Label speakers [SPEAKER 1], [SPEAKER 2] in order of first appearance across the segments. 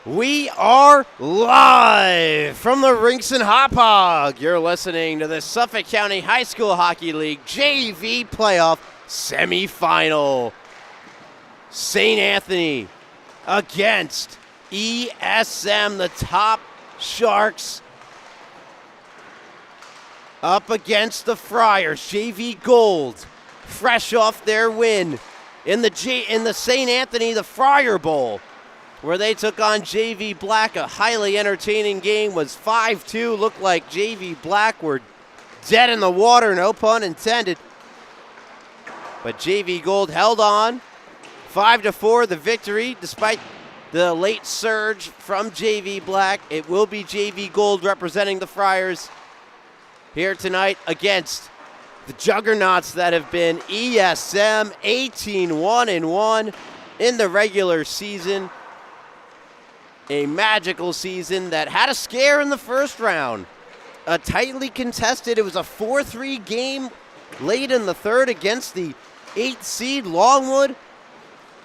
[SPEAKER 1] We are live from the Rinks and Hop Hog. You're listening to the Suffolk County High School Hockey League JV Playoff Semifinal. St. Anthony against ESM, the top Sharks, up against the Friars. JV Gold, fresh off their win in the St. Anthony, the Friar Bowl, where they took on JV Black. A highly entertaining game, was 5-2. Looked like JV Black were dead in the water, no pun intended. But JV Gold held on. 5-4 the victory, despite the late surge from JV Black. It will be JV Gold representing the Friars here tonight against the juggernauts that have been ESM, 18-1-1 in the regular season. A magical season that had a scare in the first round. A tightly contested, it was a 4-3 game late in the third against the 8th seed Longwood.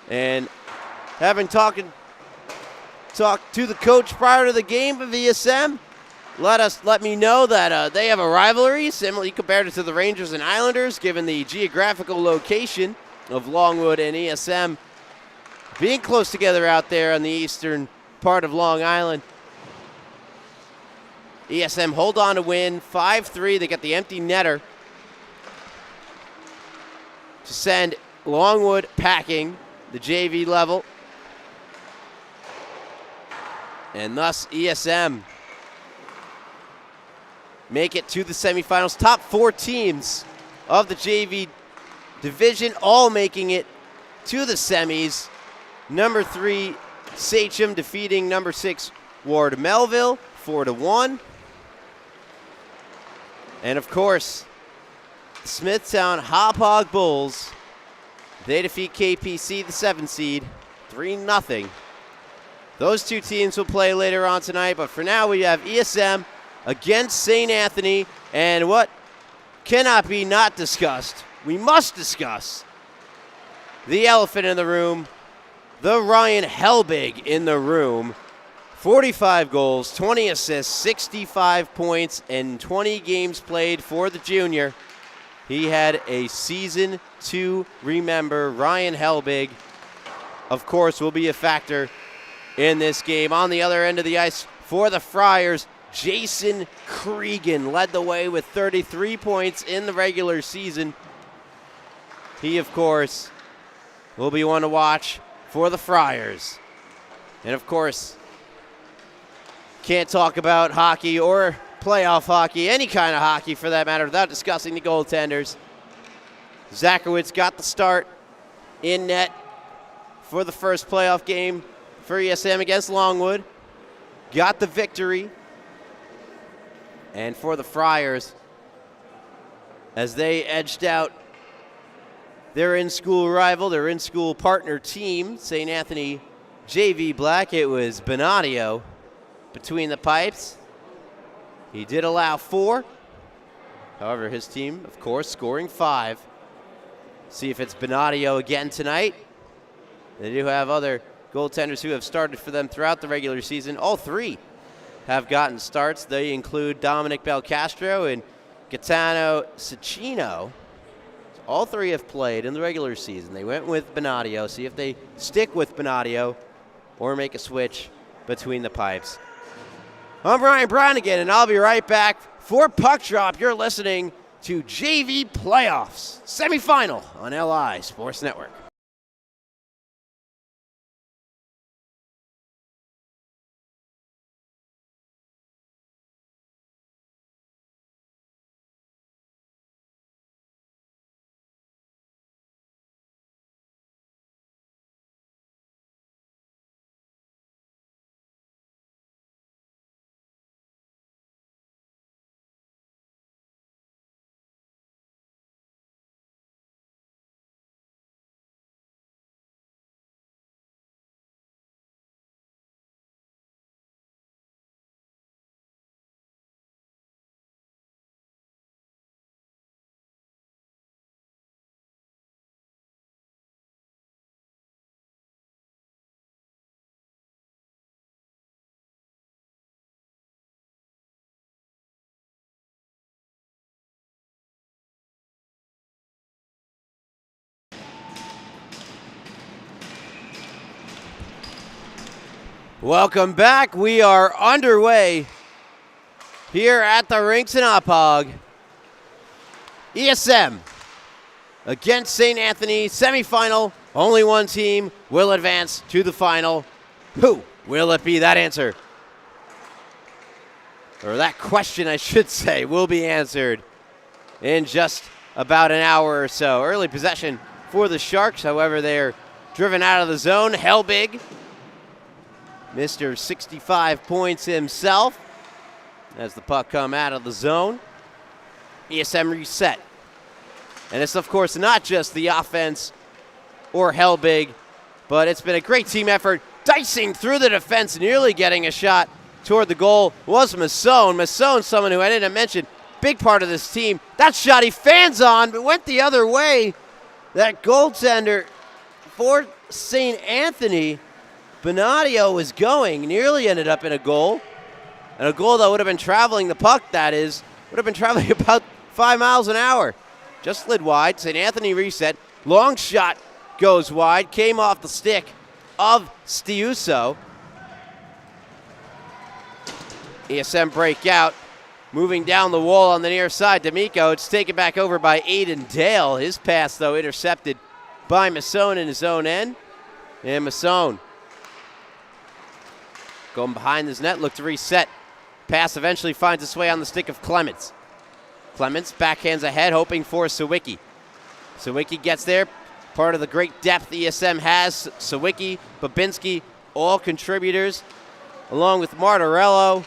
[SPEAKER 1] And having talked to the coach prior to the game of ESM, let me know that they have a rivalry similarly compared it to the Rangers and Islanders, given the geographical location of Longwood and ESM being close together out there on the eastern part of Long Island. ESM hold on to win 5-3. They got the empty netter to send Longwood packing the JV level. And thus ESM make it to the semifinals. Top 4 teams of the JV division all making it to the semis. Number 3 SCHSHL defeating number 6 Ward Melville 4-1. And of course, Smithtown Hop Hog Bulls, they defeat KPC, the 7 seed, 3-0. Those two teams will play later on tonight, but for now we have ESM against St. Anthony, and what cannot be not discussed, we must discuss the elephant in the room, the Ryan Helbig in the room. 45 goals, 20 assists, 65 points, and 20 games played for the junior. He had a season to remember. Ryan Helbig, of course, will be a factor in this game. On the other end of the ice for the Friars, Jason Cregan led the way with 33 points in the regular season. He, of course, will be one to watch for the Friars. And of course, can't talk about hockey or playoff hockey, any kind of hockey for that matter, without discussing the goaltenders. Zachowicz got the start in net for the first playoff game for ESM against Longwood. Got the victory. And for the Friars, as they edged out their in-school rival, their in-school partner team, St. Anthony JV Black, it was Bonadio between the pipes. He did allow 4. However, his team, of course, scoring 5. See if it's Bonadio again tonight. They do have other goaltenders who have started for them throughout the regular season. All 3 have gotten starts. They include Dominic Belcastro and Gaetano Cicchino. All 3 have played in the regular season. They went with Bonadio. See if they stick with Bonadio or make a switch between the pipes. I'm Ryan Brown again, and I'll be right back for Puck Drop. You're listening to JV Playoffs Semifinal on LI Sports Network. Welcome back. We are underway here at the rinks in Oppog. ESM against St. Anthony, semifinal. Only one team will advance to the final. Who will it be? That answer, or that question I should say, will be answered in just about an hour or so. Early possession for the Sharks. However, they're driven out of the zone. Helbig, Mr. 65 points himself, as the puck come out of the zone. ESM reset. And it's, of course, not just the offense or Helbig, but it's been a great team effort. Dicing through the defense, nearly getting a shot toward the goal was Masson. Masson, someone who I didn't mention, big part of this team. That shot he fans on, but went the other way. That goaltender for St. Anthony, Bonadio, was going, nearly ended up in a goal. And a goal that would have been traveling, the puck that is, would have been traveling about 5 miles an hour. Just slid wide. St. Anthony reset. Long shot goes wide. Came off the stick of Stiuso. ESM breakout. Moving down the wall on the near side. D'Amico. It's taken back over by Aiden Dale. His pass, though, intercepted by Masson in his own end. And Masson going behind his net, look to reset. Pass eventually finds its way on the stick of Clements. Clements backhands ahead, hoping for Sawicki. Sawicki gets there. Part of the great depth ESM has. Sawicki, Babinski, all contributors, along with Martorello,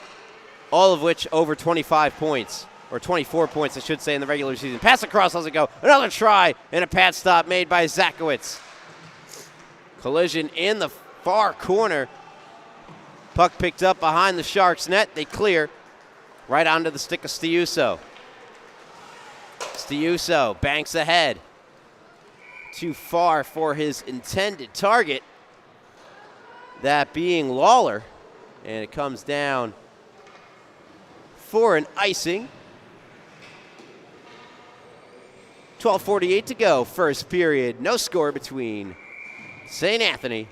[SPEAKER 1] all of which over 25 points, or 24 points, I should say, in the regular season. Pass across, doesn't go. Another try, and a pad stop made by Zakowicz. Collision in the far corner. Puck picked up behind the Sharks' net. They clear right onto the stick of Stiuso. Stiuso banks ahead. Too far for his intended target, that being Lawler. And it comes down for an icing. 12:48 to go, first period. No score between St. Anthony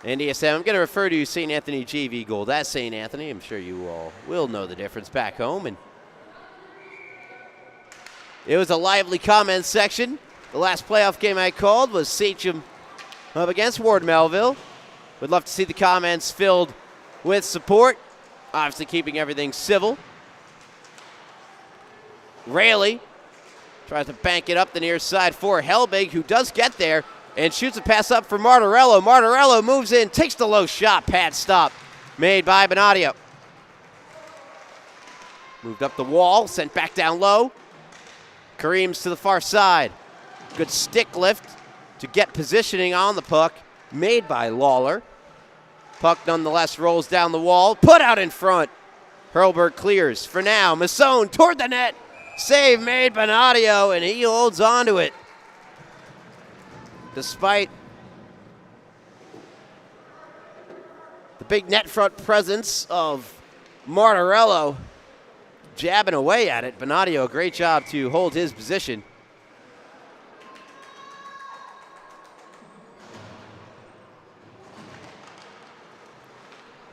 [SPEAKER 1] and ESM. I'm going to refer to St. Anthony JV Gold as St. Anthony. I'm sure you all will know the difference back home. And it was a lively comment section. The last playoff game I called was Sachem up against Ward Melville. Would love to see the comments filled with support. Obviously keeping everything civil. Rayleigh tries to bank it up the near side for Helbig, who does get there and shoots a pass up for Martorello. Martorello moves in, takes the low shot. Pad stop made by Bonadio. Moved up the wall, sent back down low. Kareem's to the far side. Good stick lift to get positioning on the puck, made by Lawler. Puck nonetheless rolls down the wall, put out in front. Hurlberg clears for now. Masson toward the net. Save made by Bonadio, and he holds on to it. Despite the big net front presence of Martorello jabbing away at it, Bonadio, a great job to hold his position.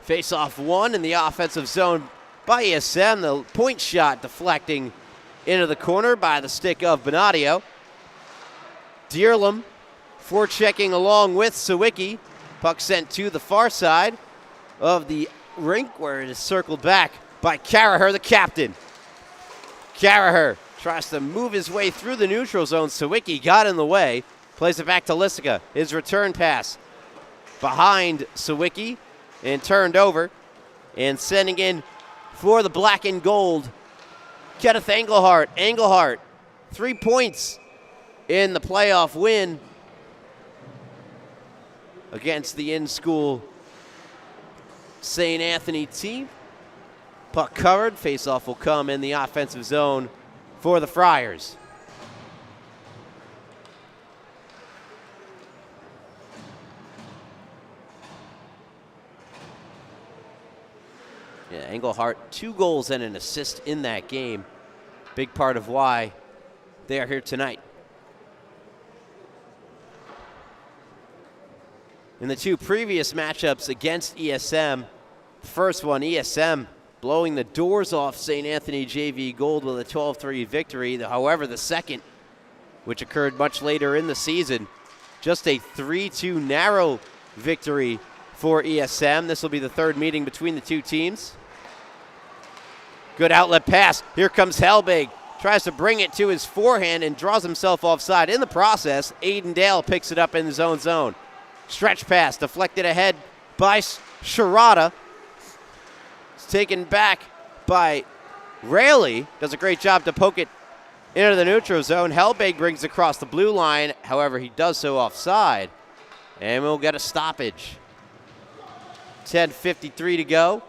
[SPEAKER 1] Face-off one in the offensive zone by ESM. The point shot deflecting into the corner by the stick of Bonadio. Dearlam forechecking along with Sawicki. Puck sent to the far side of the rink where it is circled back by Carraher, the captain. Carraher tries to move his way through the neutral zone. Sawicki got in the way. Plays it back to Lissica. His return pass behind Sawicki and turned over. And sending in for the black and gold, Kenneth Engelhart. Engelhart, 3 points in the playoff win against the in-school St. Anthony team. Puck covered. Face-off will come in the offensive zone for the Friars. Yeah, Engelhart, 2 goals and an assist in that game. Big part of why they are here tonight. in the two previous matchups against ESM. The first one, ESM blowing the doors off St. Anthony JV Gold with a 12-3 victory. However, the second, which occurred much later in the season, just a 3-2 narrow victory for ESM. This will be the third meeting between the two teams. Good outlet pass. Here comes Helbig. Tries to bring it to his forehand and draws himself offside. In the process, Aiden Dale picks it up in his own zone. Stretch pass deflected ahead by Sharada. It's taken back by Rayleigh. Does a great job to poke it into the neutral zone. Helbig brings it across the blue line. However, he does so offside. And we'll get a stoppage. 10:53 to go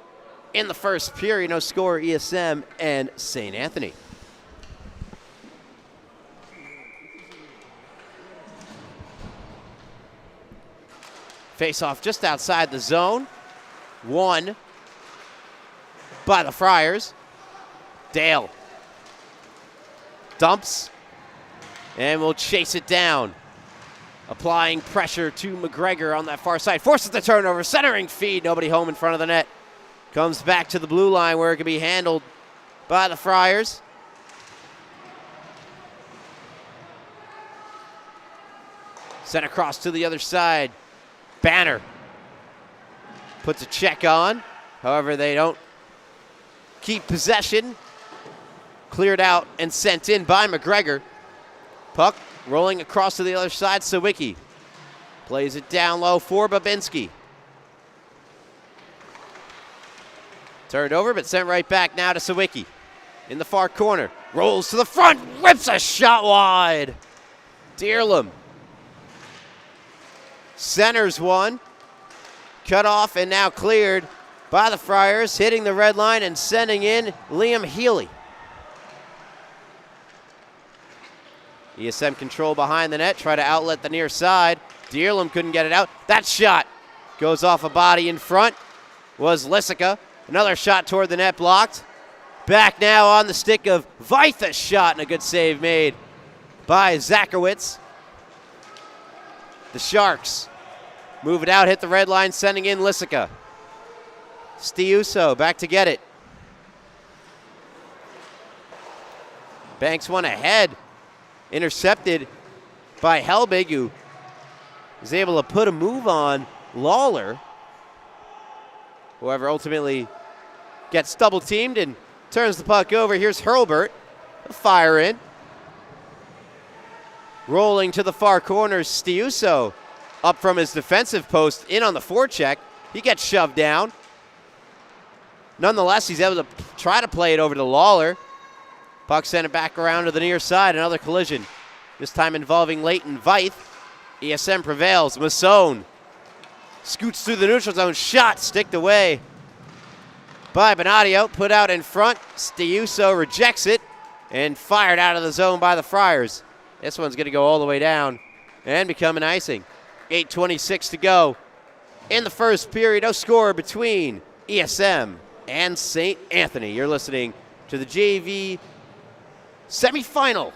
[SPEAKER 1] in the first period. No score, ESM and St. Anthony. Face off just outside the zone. Won by the Friars. Dale dumps and will chase it down. Applying pressure to McGregor on that far side. Forces the turnover, centering feed. Nobody home in front of the net. Comes back to the blue line where it can be handled by the Friars. Sent across to the other side. Banner puts a check on. However, they don't keep possession. Cleared out and sent in by McGregor. Puck rolling across to the other side. Sawicki plays it down low for Babinski. Turned over, but sent right back now to Sawicki. In the far corner. Rolls to the front. Rips a shot wide. Dearlam centers one. Cut off and now cleared by the Friars. Hitting the red line and sending in Liam Healy. ESM control behind the net. Try to outlet the near side. Dearlam couldn't get it out. That shot goes off a body in front. Was Lysica. Another shot toward the net blocked. Back now on the stick of Vytha's shot, and a good save made by Zakowicz. The Sharks move it out, hit the red line, sending in Lysica. Stiuso back to get it. Banks one ahead. Intercepted by Helbig, who is able to put a move on Lawler. However, ultimately gets double teamed and turns the puck over. Here's Hurlbert. A fire in. Rolling to the far corner, Stiuso up from his defensive post in on the forecheck. He gets shoved down. Nonetheless, he's able to try to play it over to Lawler. Puck sent it back around to the near side. Another collision, this time involving Leighton Vythe. ESM prevails. Masson scoots through the neutral zone. Shot sticked away by Bonadio. Put out in front. Stiuso rejects it and fired out of the zone by the Friars. This one's going to go all the way down and become an icing. 8:26 to go in the first period. No score between ESM and St. Anthony. You're listening to the JV semifinal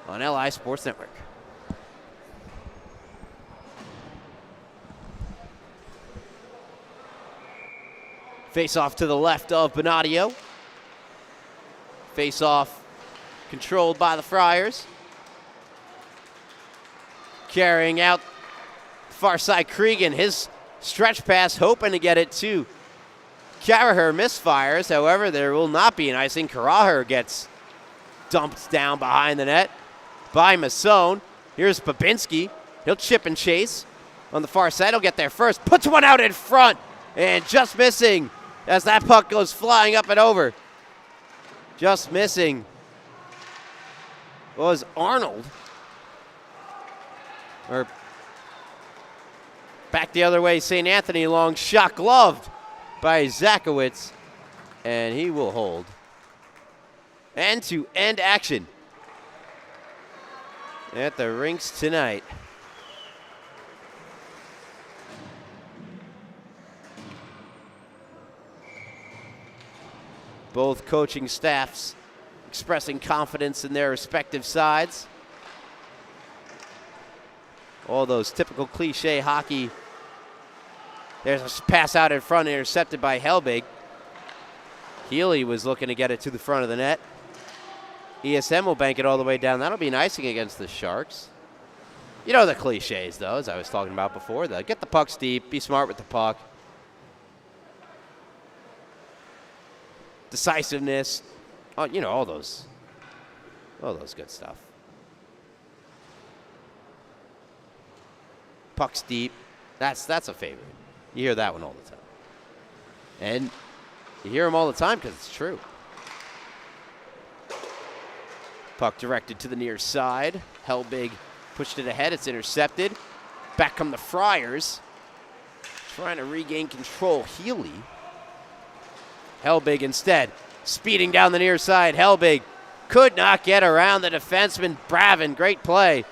[SPEAKER 1] on LI Sports Network. Face off to the left of Bonadio. Face off controlled by the Friars. Carrying out far side Cregan. His stretch pass hoping to get it to Carraher. Misfires. However, there will not be an icing. Carraher gets dumped down behind the net by Masson. Here's Babinski. He'll chip and chase on the far side. He'll get there first. Puts one out in front and just missing as that puck goes flying up and over. Just missing was Arnold. Or back the other way, St. Anthony. Long shot gloved by Zakowicz, and he will hold. And to end action at the rinks tonight. Both coaching staffs expressing confidence in their respective sides. All those typical cliche hockey There's a pass out in front, intercepted by Helbig. Healy was looking to get it to the front of the net. ESM will bank it all the way down. That'll be an icing against the Sharks. You know the cliches, though, as I was talking about before. Get the pucks deep, be smart with the puck. Decisiveness. Oh, you know, all those good stuff. Pucks deep. That's a favorite. You hear that one all the time. And you hear them all the time because it's true. Puck directed to the near side. Helbig pushed it ahead. It's intercepted. Back come the Friars. Trying to regain control. Healy. Helbig instead. Speeding down the near side. Helbig could not get around the defenseman. Bravin, great play.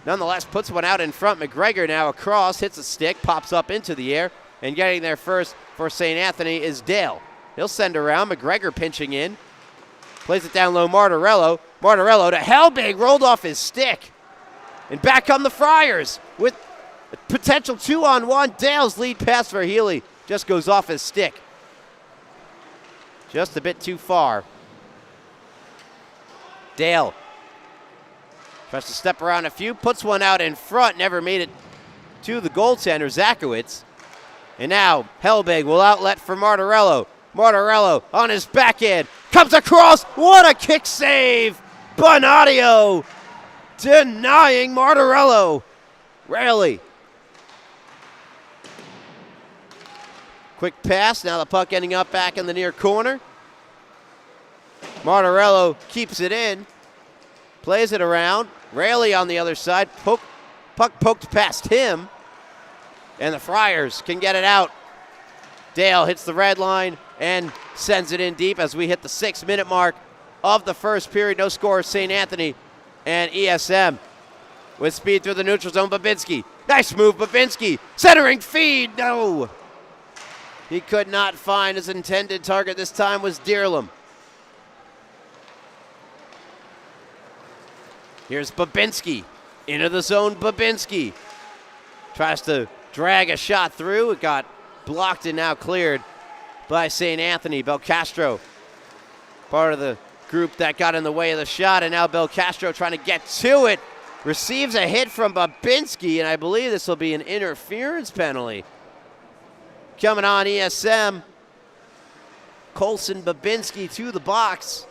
[SPEAKER 1] Nonetheless, puts one out in front. McGregor now across, hits a stick, pops up into the air, and getting there first for St. Anthony is Dale. He'll send around. McGregor pinching in. Plays it down low. Martorello. Martorello to Helbig, rolled off his stick. And back come the Friars with a potential 2-on-1. Dale's lead pass for Healy just goes off his stick. Just a bit too far. Dale tries to step around a few, puts one out in front, never made it to the goaltender, Zakowicz. And now Helbig will outlet for Martorello. Martorello on his backhand, comes across, what a kick save! Bonadio denying Martorello. Rarely. Quick pass, now the puck ending up back in the near corner. Martorello keeps it in, plays it around. Raley on the other side, puck poked past him, and the Friars can get it out. Dale hits the red line and sends it in deep as we hit the 6-minute mark of the first period. No score, St. Anthony and ESM. With speed through the neutral zone, Babinski. Nice move, Babinski. Centering feed, no. He could not find his intended target. This time was Deerlam. Here's Babinski. Into the zone, Babinski. Tries to drag a shot through. It got blocked and now cleared by St. Anthony. Belcastro, part of the group that got in the way of the shot, and now Belcastro trying to get to it. Receives a hit from Babinski, and I believe this will be an interference penalty. Coming on ESM. Colson Babinski to the box.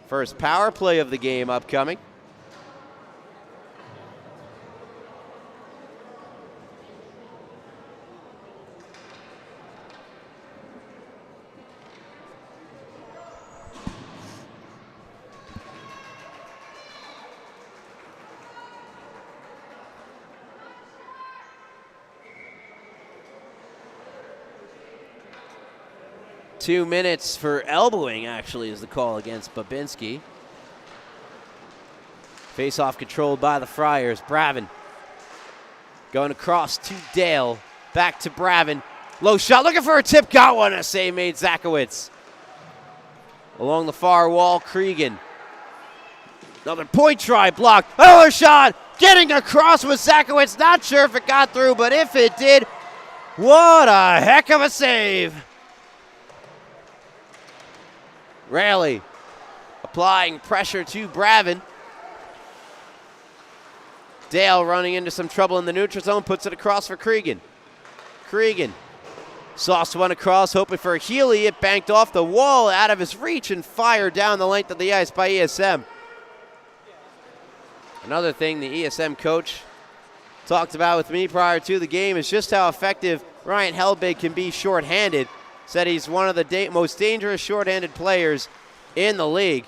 [SPEAKER 1] First power play of the game upcoming. Two minutes for elbowing, actually, is the call against Babinski. Face-off controlled by the Friars. Bravin going across to Dale. Back to Bravin. Low shot, looking for a tip. Got one. A save made, Zakowicz. Along the far wall, Cregan. Another point try, blocked. Another shot. Getting across with Zakowicz. Not sure if it got through, but if it did, what a heck of a save. Raley applying pressure to Bravin. Dale running into some trouble in the neutral zone, puts it across for Cregan. Cregan sauced one across, hoping for a Healy. It banked off the wall, out of his reach, and fired down the length of the ice by ESM. Another thing the ESM coach talked about with me prior to the game is just how effective Ryan Helbig can be shorthanded. Said he's one of the most dangerous shorthanded players in the league.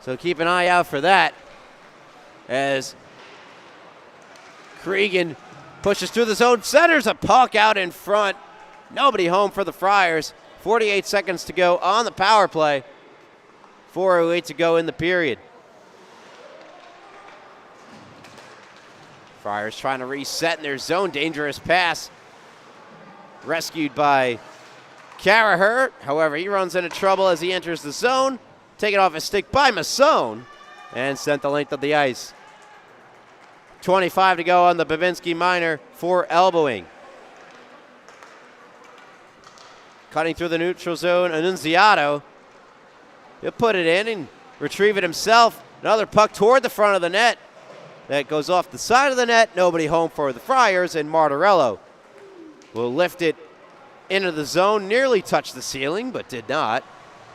[SPEAKER 1] So keep an eye out for that as Cregan pushes through the zone, centers a puck out in front. Nobody home for the Friars. 48 seconds to go on the power play. 4:08 to go in the period. Friars trying to reset in their zone. Dangerous pass. Rescued by Carraher. However, he runs into trouble as he enters the zone. taken off his stick by Masson and sent the length of the ice. 25 to go on the Babinski minor for elbowing. Cutting through the neutral zone, Annunziato. He'll put it in and retrieve it himself. Another puck toward the front of the net. That goes off the side of the net. Nobody home for the Friars, and Martorello will lift it into the zone. Nearly touched the ceiling, but did not.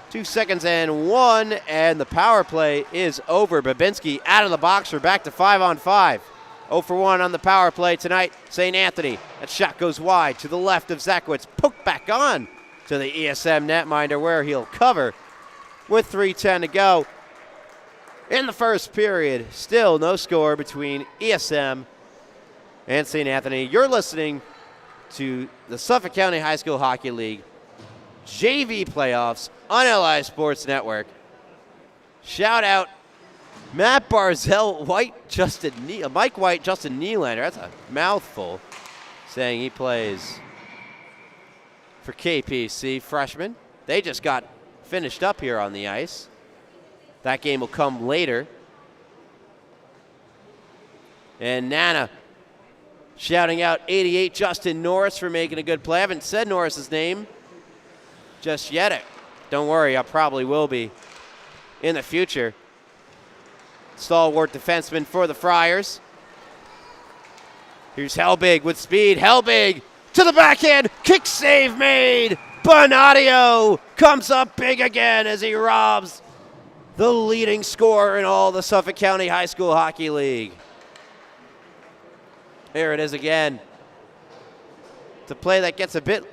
[SPEAKER 1] 2 seconds and 1, and the power play is over. Babinski out of the box. We're back to 5-on-5. 0 for 1 on the power play tonight. St. Anthony. That shot goes wide to the left of Zakowicz. Poked back on to the ESM netminder where he'll cover with 3:10 to go. In the first period, still no score between ESM and St. Anthony. You're listening to the Suffolk County High School Hockey League JV playoffs on LI Sports Network. Shout out Matt Barzell, Mike White, Justin Nylander. That's a mouthful, saying he plays for KPC, freshman. They just got finished up here on the ice. That game will come later. And Nana shouting out 88 Justin Norris for making a good play. I haven't said Norris's name just yet. Don't worry, I probably will be in the future. Stalwart defenseman for the Friars. Here's Helbig with speed. Helbig to the backhand. Kick save made. Bonadio comes up big again as he robs the leading scorer in all the Suffolk County High School Hockey League. There it is again. It's a play that gets a bit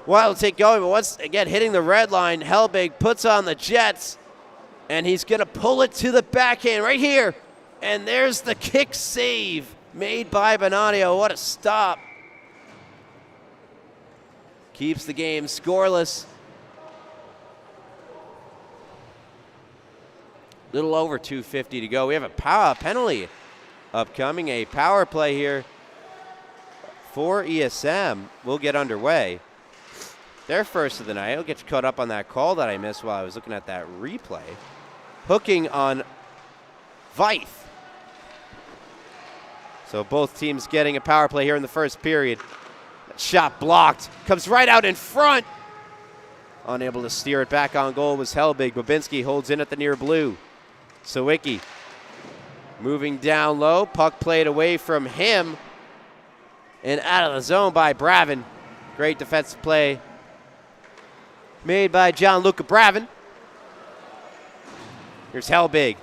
[SPEAKER 1] wild to take going, but once again hitting the red line, Helbig puts on the Jets. And he's going to pull it to the backhand right here. And there's the kick save made by Bonadio. What a stop. Keeps the game scoreless. Little over 2:50 to go. We have a power penalty upcoming. A power play here for ESM. We'll get underway. They're first of the night. I'll get you caught up on that call that I missed while I was looking at that replay. Hooking on Veith. So both teams getting a power play here in the first period. That shot blocked. Comes right out in front. Unable to steer it back on goal was Helbig. Babinski holds in at the near blue. Sawicki moving down low. Puck played away from him. And out of the zone by Bravin. Great defensive play made by Gianluca Bravin. Here's Helbig,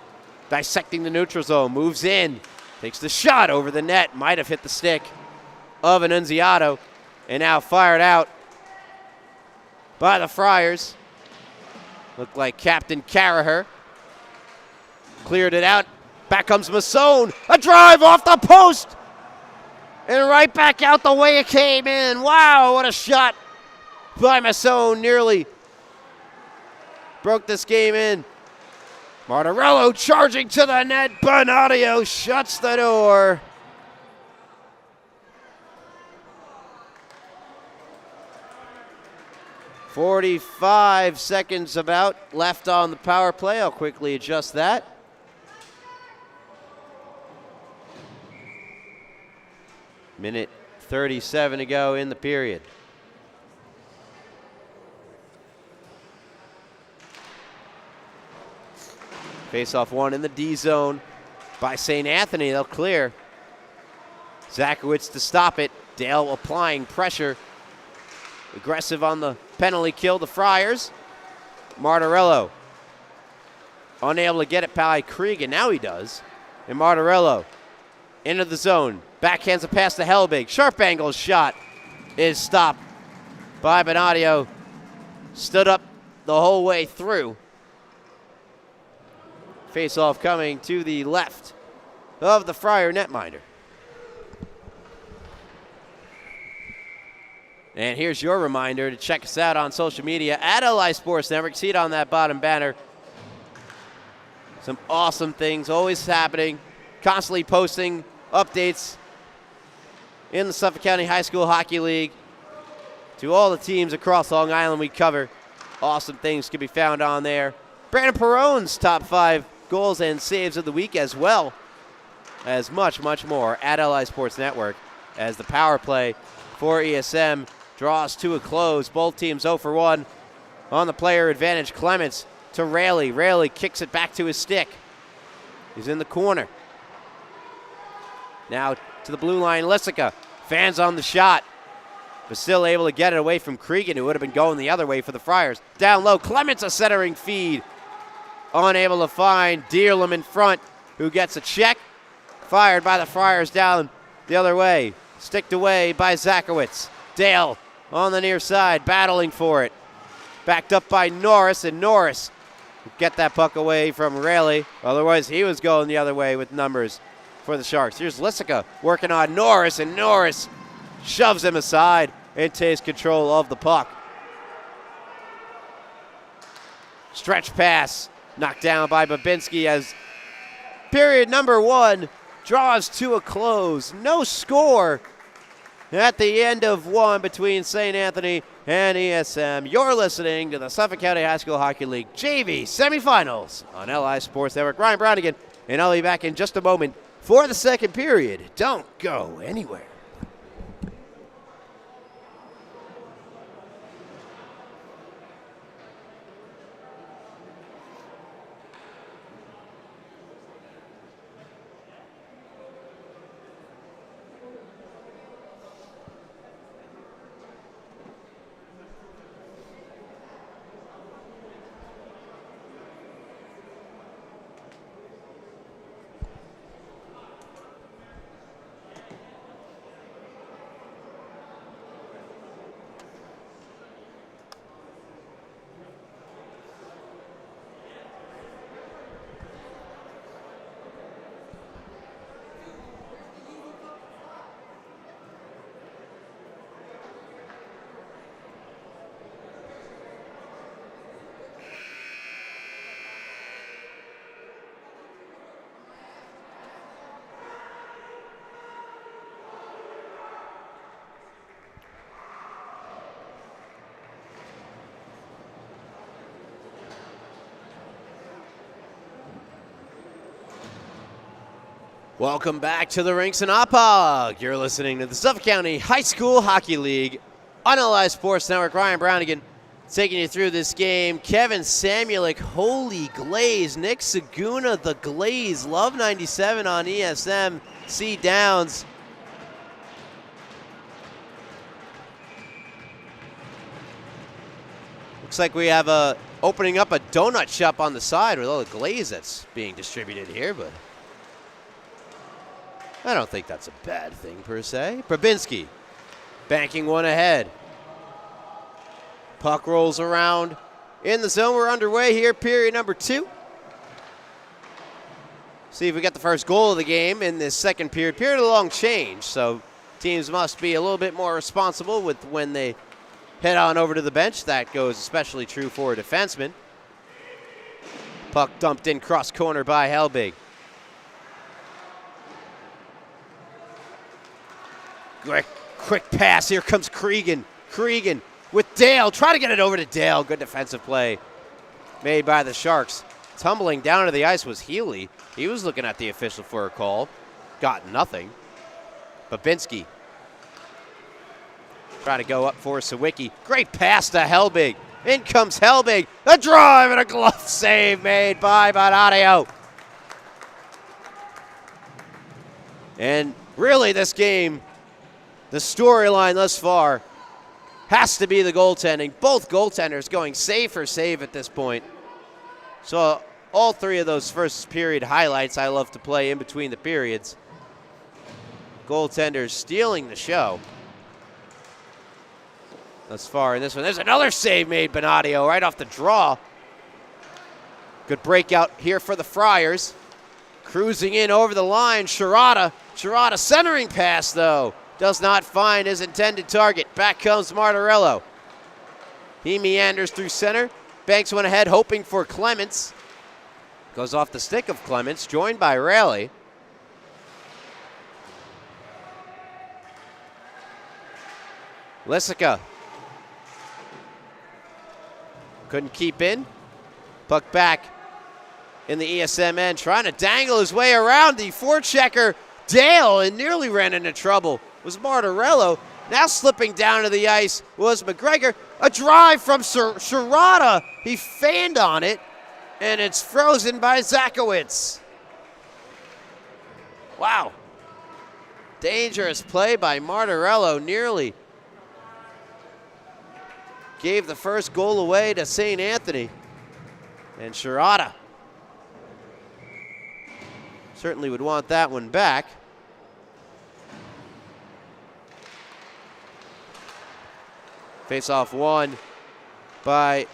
[SPEAKER 1] dissecting the neutral zone, moves in, takes the shot over the net, might have hit the stick of Annunziato, and now fired out by the Friars. Looked like Captain Caraher. Cleared it out, back comes Masson, a drive off the post, and right back out the way it came in. Wow, what a shot by Masson, nearly broke this game in. Martorello charging to the net. Bonadio shuts the door. .45 seconds about left on the power play. I'll quickly adjust that. Minute 37 to go in the period. Face-off one in the D zone by St. Anthony. They'll clear. Zakowicz to stop it. Dale applying pressure. Aggressive on the penalty kill. The Friars. Martorello unable to get it by Krieg, and now he does. And Martorello into the zone. Backhands a pass to Helbig. Sharp angle shot is stopped by Bonadio. Stood up the whole way through. Face-off coming to the left of the Friar netminder. And here's your reminder to check us out on social media at LI Sports Network. See it on that bottom banner. Some awesome things always happening. Constantly posting updates in the Suffolk County High School Hockey League to all the teams across Long Island we cover. Awesome things can be found on there. Brandon Perone's top 5 goals and saves of the week, as well as much, much more at LI Sports Network, as the power play for ESM draws to a close. Both teams 0 for 1 on the player advantage. Clements to Raley. Raley kicks it back to his stick. He's in the corner. Now to the blue line, Lissica. Fans on the shot, but still able to get it away from Cregan, who would have been going the other way for the Friars. Down low, Clements a centering feed. Unable to find Dearlam in front, who gets a check. Fired by the Friars down the other way. Sticked away by Zakowicz. Dale on the near side, battling for it. Backed up by Norris, and Norris would get that puck away from Raley. Otherwise, he was going the other way with numbers for the Sharks. Here's Lissica working on Norris, and Norris shoves him aside and takes control of the puck. Stretch pass knocked down by Babinski as period number 1 draws to a close. No score at the end of 1 between St. Anthony and ESM. You're listening to the Suffolk County High School Hockey League JV semifinals on LI Sports Network. Ryan Brownigan, and I'll be back in just a moment for the second period. Don't go anywhere. Welcome back to the rinks in Oppog. You're listening to the Suffolk County High School Hockey League on LI Sports Network. Ryan Brownigan taking you through this game. Kevin Samulik, Holy Glaze. Nick Saguna, the Glaze. Love 97 on ESM. C Downs. Looks like we have opening up a donut shop on the side with all the glaze that's being distributed here, but I don't think that's a bad thing per se. Probinski banking one ahead. Puck rolls around in the zone. We're underway here, period number 2. See if we get the first goal of the game in this second period. Period of a long change, so teams must be a little bit more responsible with when they head on over to the bench. That goes especially true for a defenseman. Puck dumped in cross corner by Helbig. Quick pass. Here comes Cregan. Cregan with Dale. Try to get it over to Dale. Good defensive play made by the Sharks. Tumbling down to the ice was Healy. He was looking at the official for a call. Got nothing. Babinski trying to go up for Sawicki. Great pass to Helbig. In comes Helbig. A drive and a glove save made by Bonadio. And really this game, the storyline thus far has to be the goaltending. Both goaltenders going save for save at this point. So all 3 of those first period highlights I love to play in between the periods. Goaltenders stealing the show thus far in this one. There's another save made, Bonadio, right off the draw. Good breakout here for the Friars. Cruising in over the line, Sherrata. Sherrata centering pass, though. Does not find his intended target. Back comes Martorello. He meanders through center. Banks one ahead, hoping for Clements. Goes off the stick of Clements, joined by Raleigh. Lissica Couldn't keep in. Puck back in the ESM end, trying to dangle his way around the forechecker, Dale, and nearly ran into trouble. Was Martorello. Now slipping down to the ice was McGregor. A drive from Sherrata. He fanned on it, and it's frozen by Zakowicz. Wow. Dangerous play by Martorello. Nearly gave the first goal away to St. Anthony. And Sherrata certainly would want that one back. Face-off won by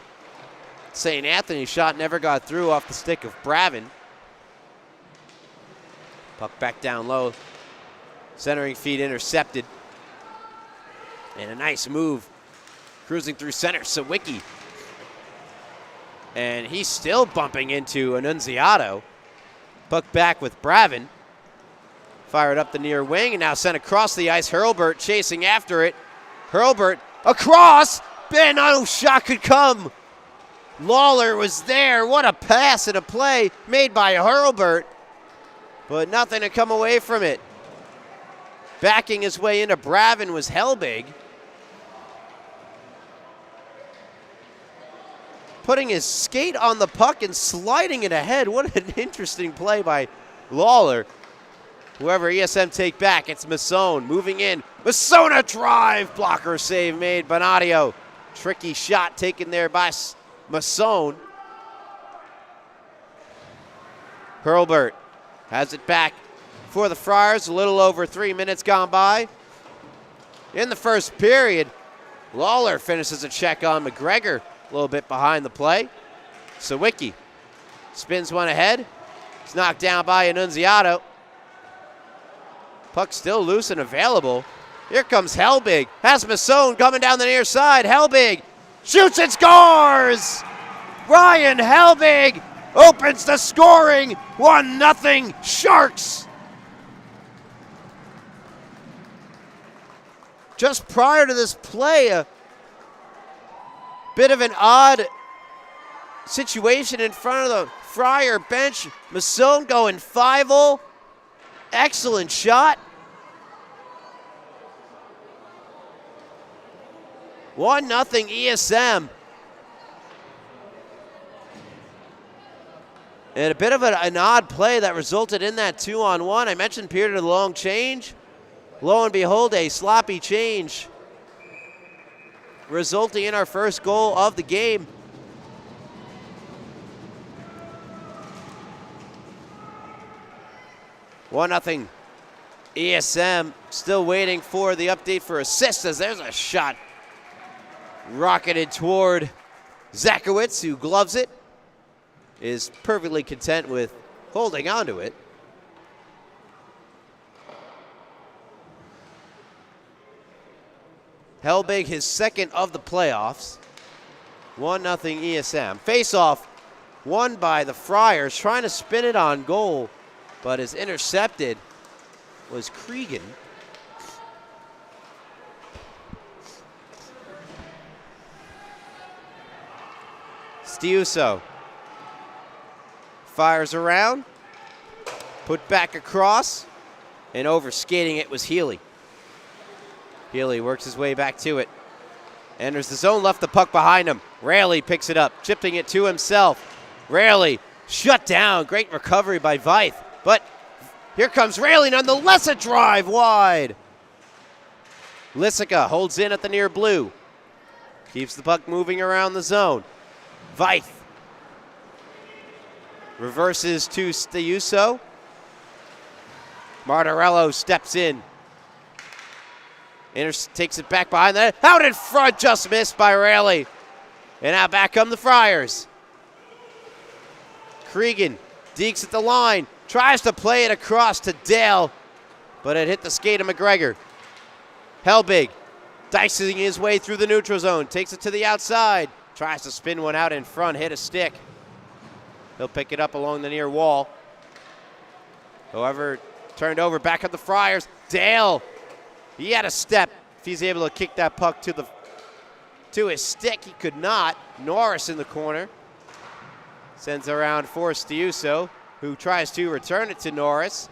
[SPEAKER 1] St. Anthony. Shot never got through off the stick of Bravin. Puck back down low. Centering feed intercepted. And a nice move. Cruising through center, Sawicki. And he's still bumping into Annunziato. Puck back with Bravin. Fired up the near wing and now sent across the ice. Hurlburt chasing after it. Hurlburt across. Ben, no shot could come. Lawler was there. What a pass and a play made by Hurlburt. But nothing to come away from it. Backing his way into Bravin was Helbig. Putting his skate on the puck and sliding it ahead. What an interesting play by Lawler. Whoever ESM take back, it's Masson moving in. Masson a drive. Blocker save made. Bonadio. Tricky shot taken there by Masson. Hurlburt has it back for the Friars. A little over 3 minutes gone by. In the first period, Lawler finishes a check on McGregor. A little bit behind the play. Sawicki spins one ahead. It's knocked down by Annunziato. Puck still loose and available. Here comes Helbig. Has Masson coming down the near side. Helbig shoots and scores! Ryan Helbig opens the scoring. 1-0 Sharks. Just prior to this play, a bit of an odd situation in front of the Friar bench. Masson going 5-0. Excellent shot. 1-0 ESM. And a bit of an odd play that resulted in that 2-on-1. I mentioned period of the long change. Lo and behold, a sloppy change resulting in our first goal of the game. One nothing ESM. Still waiting for the update for assists as there's a shot rocketed toward Zakowicz, who gloves it, is perfectly content with holding onto it. Helbig, his second of the playoffs. 1-0 ESM. Face-off won by the Friars, trying to spin it on goal, but as intercepted was Cregan. Stiuso fires around, put back across, and overskating it was Healy. Healy works his way back to it. Enters the zone, left the puck behind him. Raley picks it up, chipping it to himself. Raley shut down. Great recovery by Veith. But here comes Raley, nonetheless a drive wide. Lissica holds in at the near blue. Keeps the puck moving around the zone. Veith reverses to Stiuso. Martorello steps in. Takes it back behind the net. Out in front, just missed by Raley. And now back come the Friars. Cregan dekes at the line. Tries to play it across to Dale. But it hit the skate of McGregor. Helbig dicing his way through the neutral zone. Takes it to the outside. Tries to spin one out in front. Hit a stick. He'll pick it up along the near wall. However, turned over back at the Friars. Dale. He had a step if he's able to kick that puck to the to his stick. He could not. Norris in the corner. Sends around for Stiuso, who tries to return it to Norris.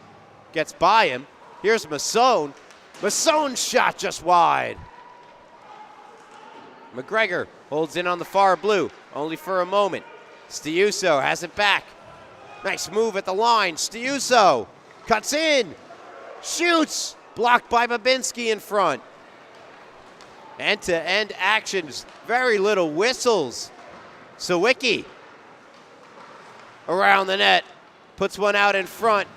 [SPEAKER 1] Gets by him. Here's Masson. Masson's shot just wide. McGregor holds in on the far blue, only for a moment. Stiuso has it back. Nice move at the line. Stiuso cuts in, shoots, blocked by Babinski in front. End-to-end actions, very little whistles. Sawicki around the net, puts one out in front,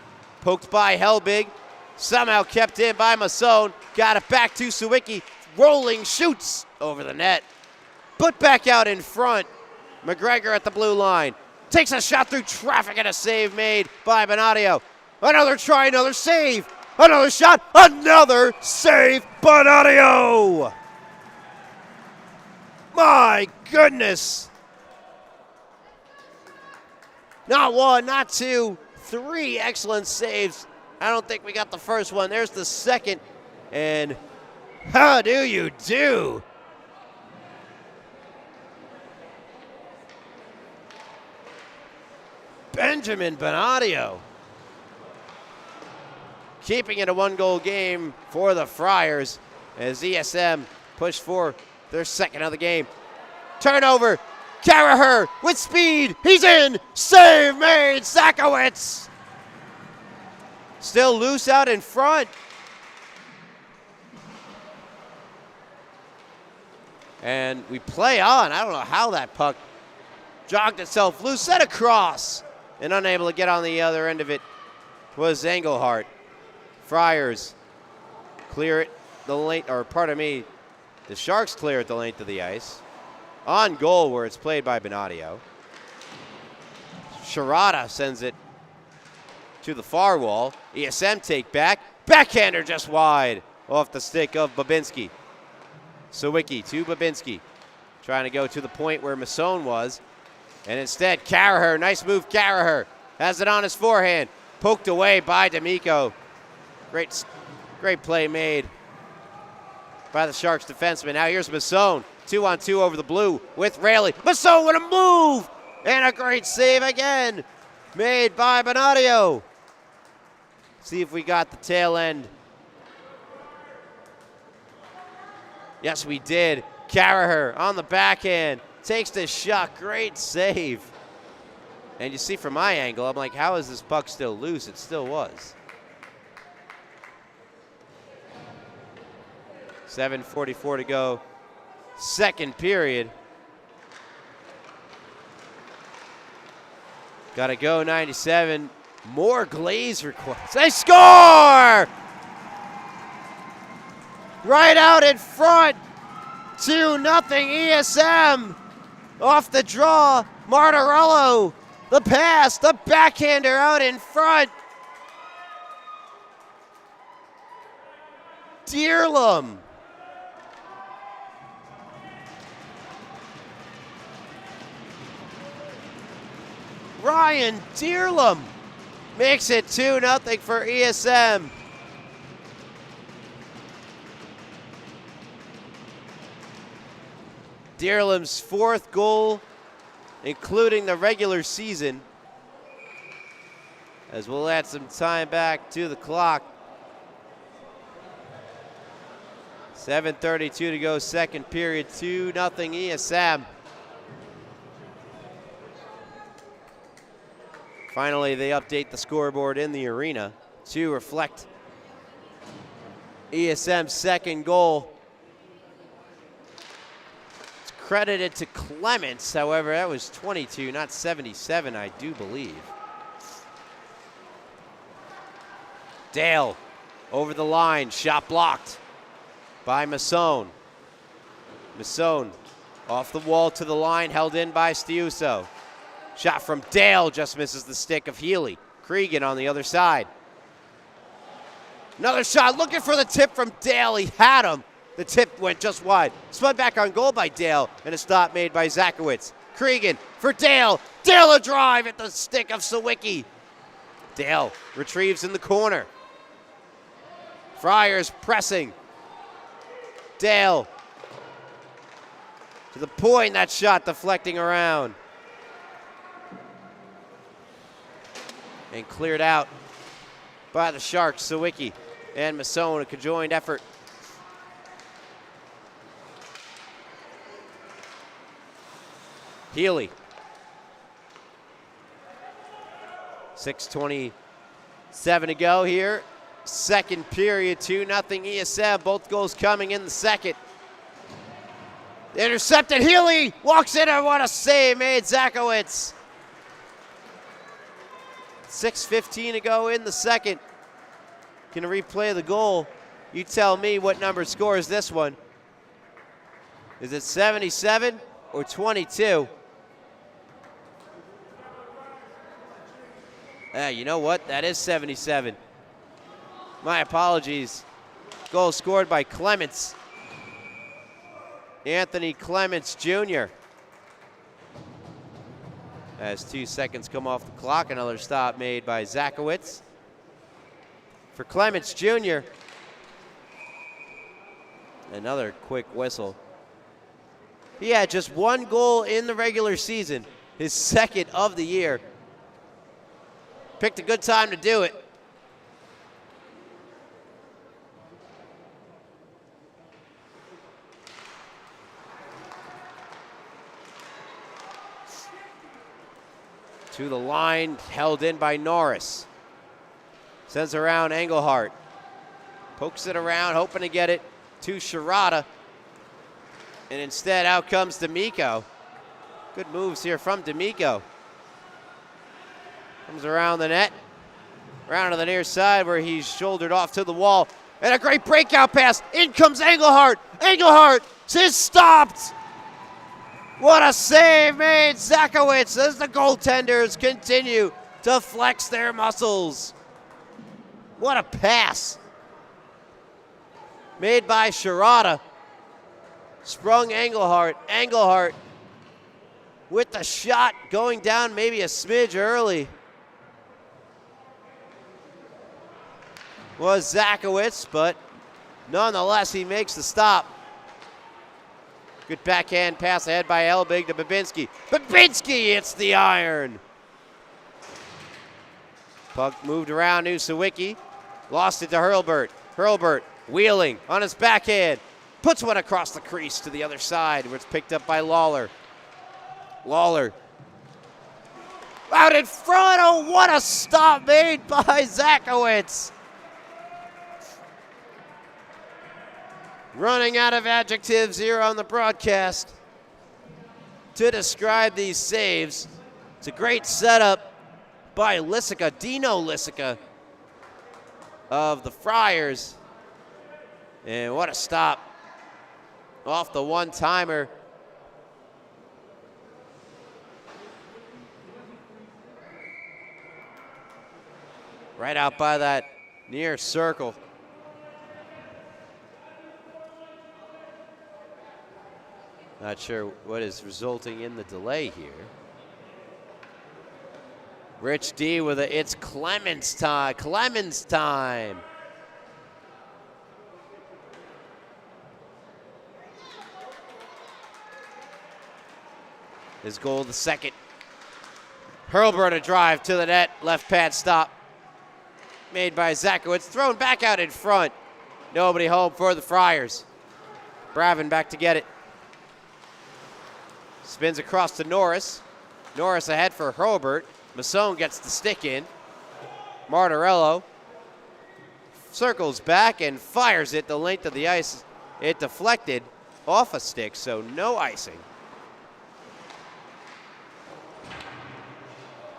[SPEAKER 1] poked by Helbig, somehow kept in by Masson, got it back to Sawicki, rolling shoots over the net, put back out in front. McGregor at the blue line, takes a shot through traffic and a save made by Bonadio. Another try, another save, another shot, another save, Bonadio! My goodness! Not one, not two, three excellent saves. I don't think we got the first one. There's the second. And how do you do? Benjamin Bonadio. Keeping it a one-goal game for the Friars as ESM push for their second of the game. Turnover. Carraher with speed. He's in. Save made. Zakowicz. Still loose out in front. And we play on. I don't know how that puck jogged itself loose. Set across. And unable to get on the other end of it was Engelhardt. Friars clear it the length, or pardon me, the Sharks clear it the length of the ice. On goal where it's played by Bonadio. Sherrata sends it to the far wall. ESM take back. Backhander just wide off the stick of Babinski. Sawicki to Babinski. Trying to go to the point where Masson was. And instead, Carraher, nice move, Carraher. Has it on his forehand. Poked away by D'Amico. Great play made by the Sharks defenseman. Now here's Masson. 2-on-2 over the blue with Rayleigh. Masson with a move! And a great save again made by Bonadio. See if we got the tail end. Yes, we did. Carraher on the backhand. Takes the shot. Great save. And you see from my angle, I'm like, how is this puck still loose? It still was. 7:44 to go. Second period. Got to go 97. More Glaze requests. They score! Right out in front. 2-0 ESM. Off the draw. Martirello. The pass. The backhander out in front. Dearlum. Ryan Dearlum makes it 2-0 for ESM. Dearlum's fourth goal, including the regular season, as we'll add some time back to the clock. 7:32 to go, second period, 2-0 ESM. Finally, they update the scoreboard in the arena to reflect ESM's second goal. It's credited to Clements, however, that was 22, not 77, I do believe. Dale over the line, shot blocked by Masson. Masson off the wall to the line, held in by Stiuso. Shot from Dale just misses the stick of Healy. Cregan on the other side. Another shot, looking for the tip from Dale. He had him. The tip went just wide. Spun back on goal by Dale, and a stop made by Zakowicz. Cregan for Dale. Dale a drive at the stick of Sawicki. Dale retrieves in the corner. Friars pressing. Dale To the point, that shot deflecting around. And cleared out by the Sharks. Sawicki and Masson, a conjoined effort. Healy. 6:27 to go here. Second period, 2-0 ESM. Both goals coming in the second. Intercepted, Healy walks in, and what a save made, Zakowicz. 6:15 to go in the second. Gonna replay the goal. You tell me what number scores this one. Is it 77 or 22? You know what? That is 77. My apologies. Goal scored by Clements. Anthony Clements Jr. As 2 seconds come off the clock, another stop made by Zakowicz. For Clements Jr., another quick whistle. He had just 1 goal in the regular season, his second of the year. Picked a good time to do it. To the line, held in by Norris. Sends around Engelhardt. Pokes it around, hoping to get it to Shirata. And instead, out comes D'Amico. Good moves here from D'Amico. Comes around the net. Around to the near side where he's shouldered off to the wall. And a great breakout pass. In comes Engelhardt. Engelhardt is stopped. What a save made, Zakowicz, as the goaltenders continue to flex their muscles. What a pass. Made by Shirata. Sprung Engelhardt. Engelhardt with the shot going down maybe a smidge early. Was Zakowicz, but nonetheless he makes the stop. Good backhand pass ahead by Elbig to Babinski. Babinski hits the iron. Puck moved around to Sawicki. Lost it to Hurlburt. Hurlburt wheeling on his backhand. Puts one across the crease to the other side where it's picked up by Lawler. Lawler out in front. Oh, what a stop made by Zakowicz. Running out of adjectives here on the broadcast to describe these saves. It's a great setup by Lissica, Dino Lissica of the Friars. And what a stop off the one-timer. Right out by that near circle. Not sure what is resulting in the delay here. Rich D with a, it's Clemens time. Clemens time. His goal, the second. Hurlburt a drive to the net. Left pad stop. Made by Zakowicz. Thrown back out in front. Nobody home for the Friars. Bravin back to get it. Spins across to Norris. Norris ahead for Hurlburt. Masson gets the stick in. Martorello circles back and fires it the length of the ice. It deflected off a stick, so no icing.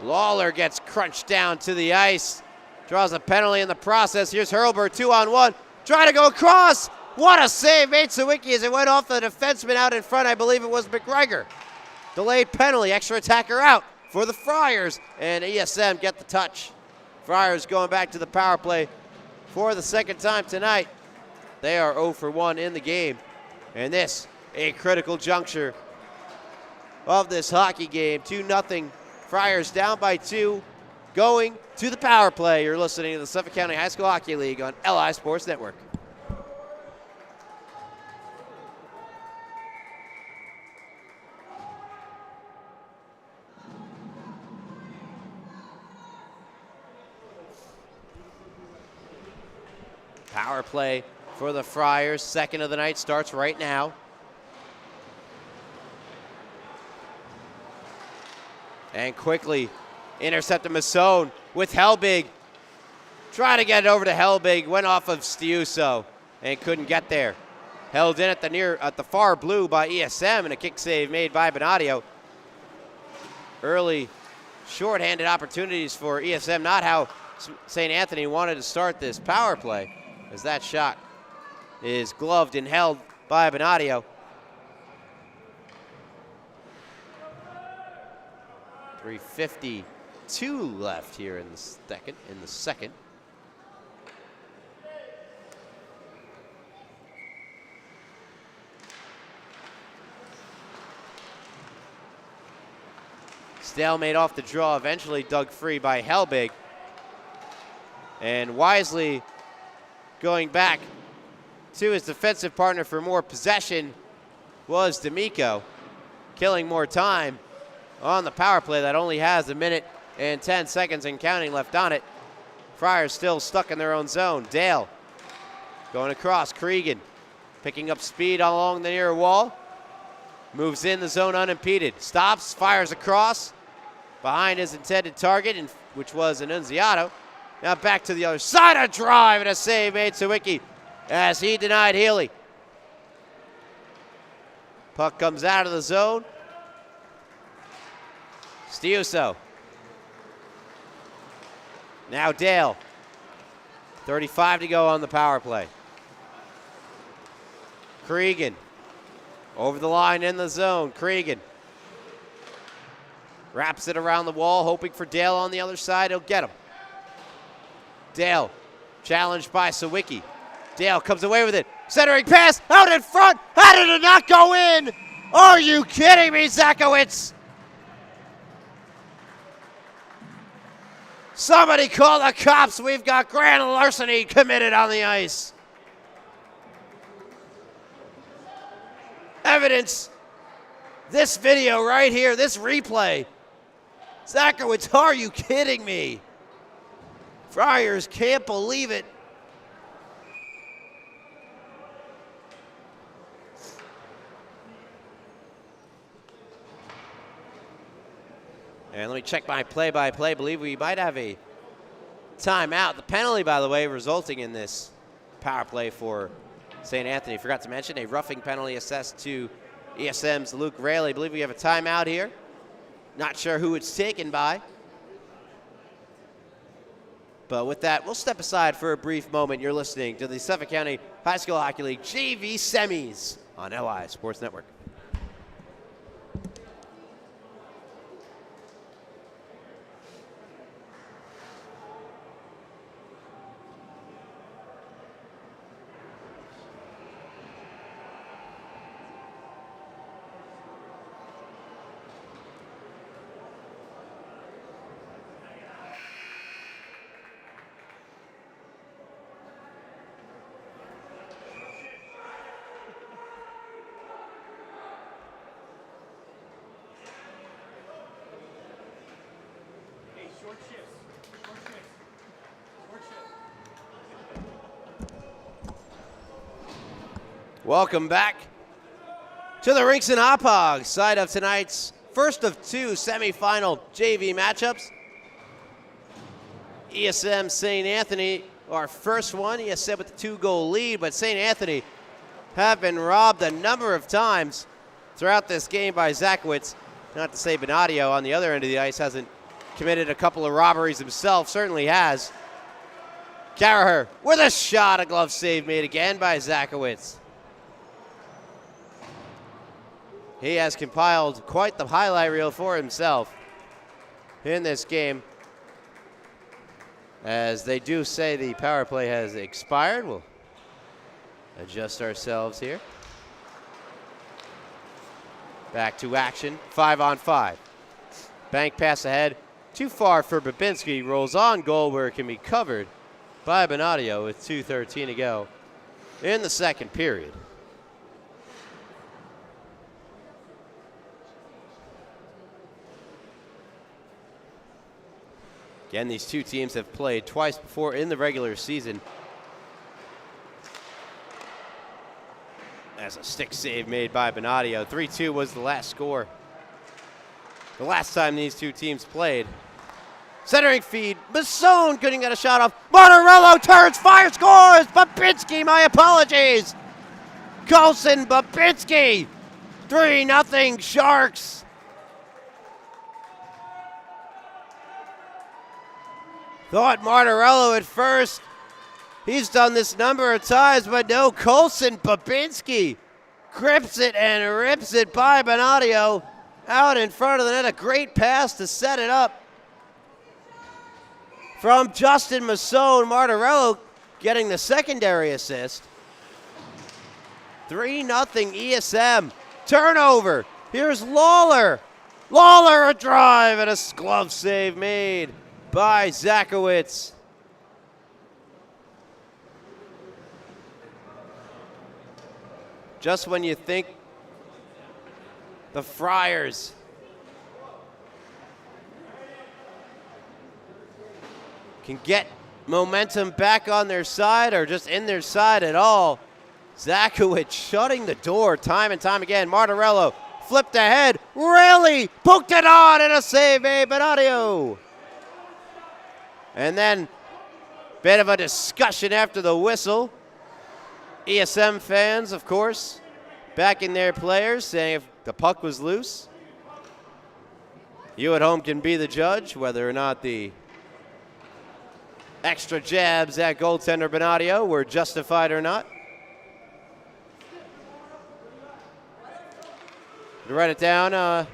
[SPEAKER 1] Lawler gets crunched down to the ice. Draws a penalty in the process. Here's Hurlburt, 2-on-1. Trying to go across. What a save made Sawicki as it went off the defenseman out in front. I believe it was McGregor. Delayed penalty, extra attacker out for the Friars. And ESM get the touch. Friars going back to the power play for the second time tonight. They are 0 for 1 in the game. And this, a critical juncture of this hockey game. 2-0. Friars down by 2, going to the power play. You're listening to the Suffolk County High School Hockey League on LI Sports Network. Power play for the Friars. Second of the night starts right now. And quickly intercepted Masson with Helbig. Trying to get it over to Helbig. Went off of Stiuso and couldn't get there. Held in at the far blue by ESM, and a kick save made by Benadio. Early shorthanded opportunities for ESM, not how St. Anthony wanted to start this power play, as that shot is gloved and held by Benadio. 3:52 left here in the second. Stalemate off the draw, eventually dug free by Helbig. And wisely going back to his defensive partner for more possession was D'Amico, killing more time on the power play that only has 1 minute and 10 seconds and counting left on it. Friars still stuck in their own zone. Dale going across. Cregan picking up speed along the near wall. Moves in the zone unimpeded. Stops, fires across behind his intended target, which was Annunziato. Now back to the other side, a drive and a save made Sawicki as he denied Healy. Puck comes out of the zone. Stiuso. Now Dale. 35 to go on the power play. Cregan. Over the line in the zone. Cregan. Wraps it around the wall, hoping for Dale on the other side. He'll get him. Dale, challenged by Sawicki. Dale comes away with it. Centering pass, out in front. How did it not go in? Are you kidding me, Zakowicz? Somebody call the cops. We've got grand larceny committed on the ice. Evidence. This video right here, this replay. Zakowicz, are you kidding me? Friars can't believe it. And let me check my play-by-play. Believe we might have a timeout. The penalty, by the way, resulting in this power play for St. Anthony. Forgot to mention a roughing penalty assessed to ESM's Luke Rayleigh. I believe we have a timeout here. Not sure who it's taken by. But with that, we'll step aside for a brief moment. You're listening to the Suffolk County High School Hockey League JV Semis on LI Sports Network. Welcome back to the Rinks and Hauppauge side of tonight's first of two semifinal JV matchups. ESM St. Anthony, our first one. ESM with the 2-goal lead, but St. Anthony have been robbed a number of times throughout this game by Zakowicz. Not to say Benadio on the other end of the ice hasn't committed a couple of robberies himself, certainly has. Caraher with a shot, a glove save made again by Zakowicz. He has compiled quite the highlight reel for himself in this game. As they do say the power play has expired. We'll adjust ourselves here. Back to action, 5-on-5. Bank pass ahead, too far for Babinski. Rolls on goal where it can be covered by Benadio with 2:13 to go in the second period. Again, these two teams have played twice before in the regular season. As a stick save made by Bonadio. 3-2 was the last score. The last time these two teams played. Centering feed. Masson couldn't get a shot off. Martorello turns, fire, scores! Babinski, my apologies! Colson Babinski! 3-0 Sharks! Thought Martorello at first. He's done this number of times, but no, Colson Babinski grips it and rips it by Bonadio out in front of the net. A great pass to set it up from Justin Masson. Martorello getting the secondary assist. 3-0 ESM. Turnover. Here's Lawler. Lawler, a drive and a glove save made by Zakowicz. Just when you think the Friars can get momentum back on their side or just in their side at all, Zakowicz shutting the door time and time again. Martorello flipped ahead, Rayleigh poked it on, and a save made by Bonadio. And then bit of a discussion after the whistle. ESM fans, of course, backing their players, saying if the puck was loose, you at home can be the judge whether or not the extra jabs at goaltender Bonadio were justified or not. To write it down,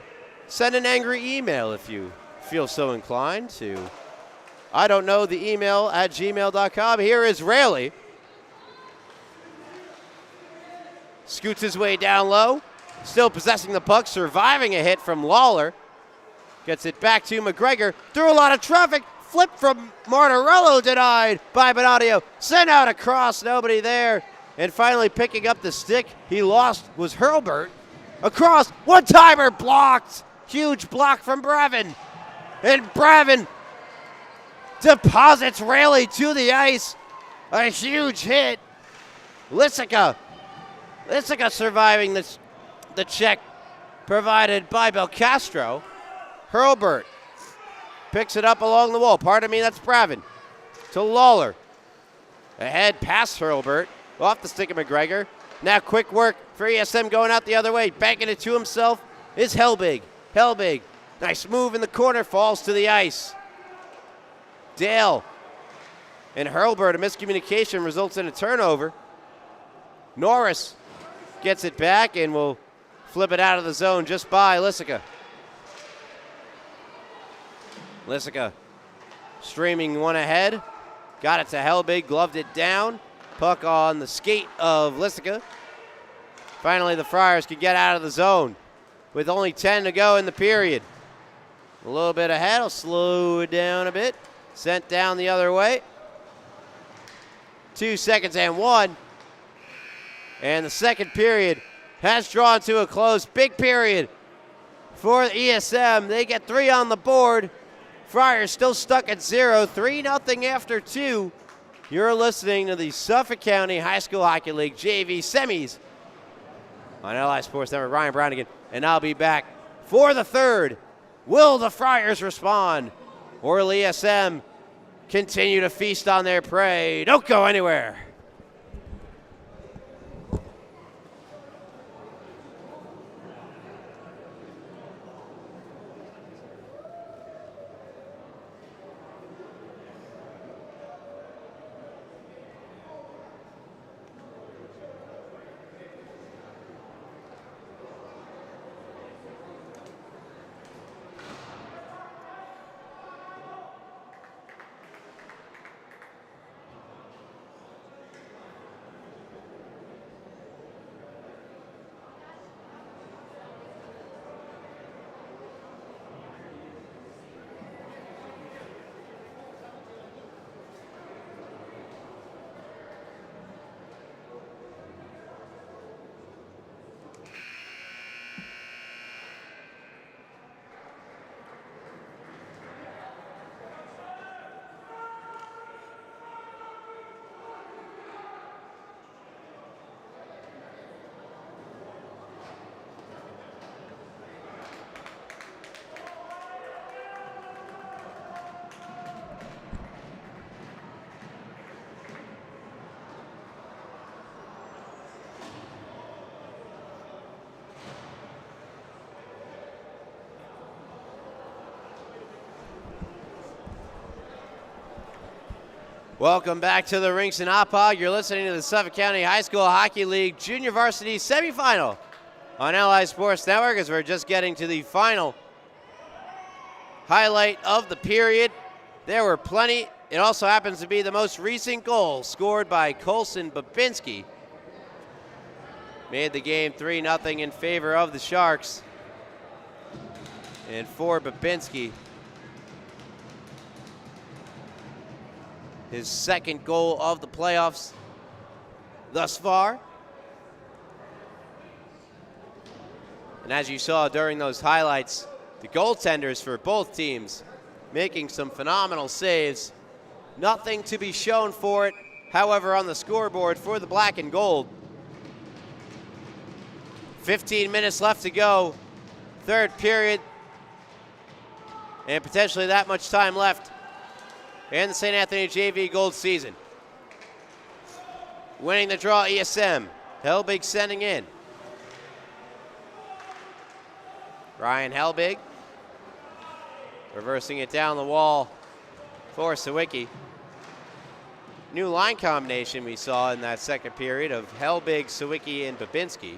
[SPEAKER 1] send an angry email if you feel so inclined to. I don't know the email at gmail.com. Here is Rayleigh. Scoots his way down low, still possessing the puck, surviving a hit from Lawler. Gets it back to McGregor, through a lot of traffic, flip from Martorello, denied by Bonadio. Sent out across, nobody there. And finally picking up the stick he lost was Hurlbert. Across, one-timer blocked. Huge block from Brevin. And Brevin deposits Rayleigh to the ice. A huge hit. Lissica surviving the check provided by Belcastro. Hurlbert picks it up along the wall. Pardon me, that's Brevin. To Lawler. Ahead past Hurlbert. Off the stick of McGregor. Now quick work for ESM going out the other way. Banking it to himself is Helbig. Helbig. Nice move in the corner. Falls to the ice. Dale. And Hurlbert, a miscommunication results in a turnover. Norris gets it back and will flip it out of the zone just by Lissica. Lissica streaming one ahead. Got it to Helbig, gloved it down. Puck on the skate of Lissica. Finally, the Friars can get out of the zone with only 10 to go in the period. A little bit ahead, I'll slow it down a bit. Sent down the other way. 2 seconds and 1. And the second period has drawn to a close. Big period for ESM. They get 3 on the board. Friars still stuck at 0. 3-0 after 2. You're listening to the Suffolk County High School Hockey League JV semis on LI Sports Network. Ryan Brownigan, and I'll be back for the third. Will the Friars respond, or will ESM continue to feast on their prey? Don't go anywhere. Welcome back to the Rinks and Hopog. You're listening to the Suffolk County High School Hockey League Junior Varsity Semifinal on LI Sports Network, as we're just getting to the final highlight of the period. There were plenty. It also happens to be the most recent goal scored by Colson Babinski. Made the game 3-0 in favor of the Sharks. And for Babinski, his second goal of the playoffs thus far. And as you saw during those highlights, the goaltenders for both teams making some phenomenal saves. Nothing to be shown for it, however, on the scoreboard for the black and gold. 15 minutes left to go, third period, and potentially that much time left in the St. Anthony JV Gold season. Winning the draw, ESM. Helbig sending in. Ryan Helbig reversing it down the wall for Sawicki. New line combination we saw in that second period of Helbig, Sawicki, and Babinski.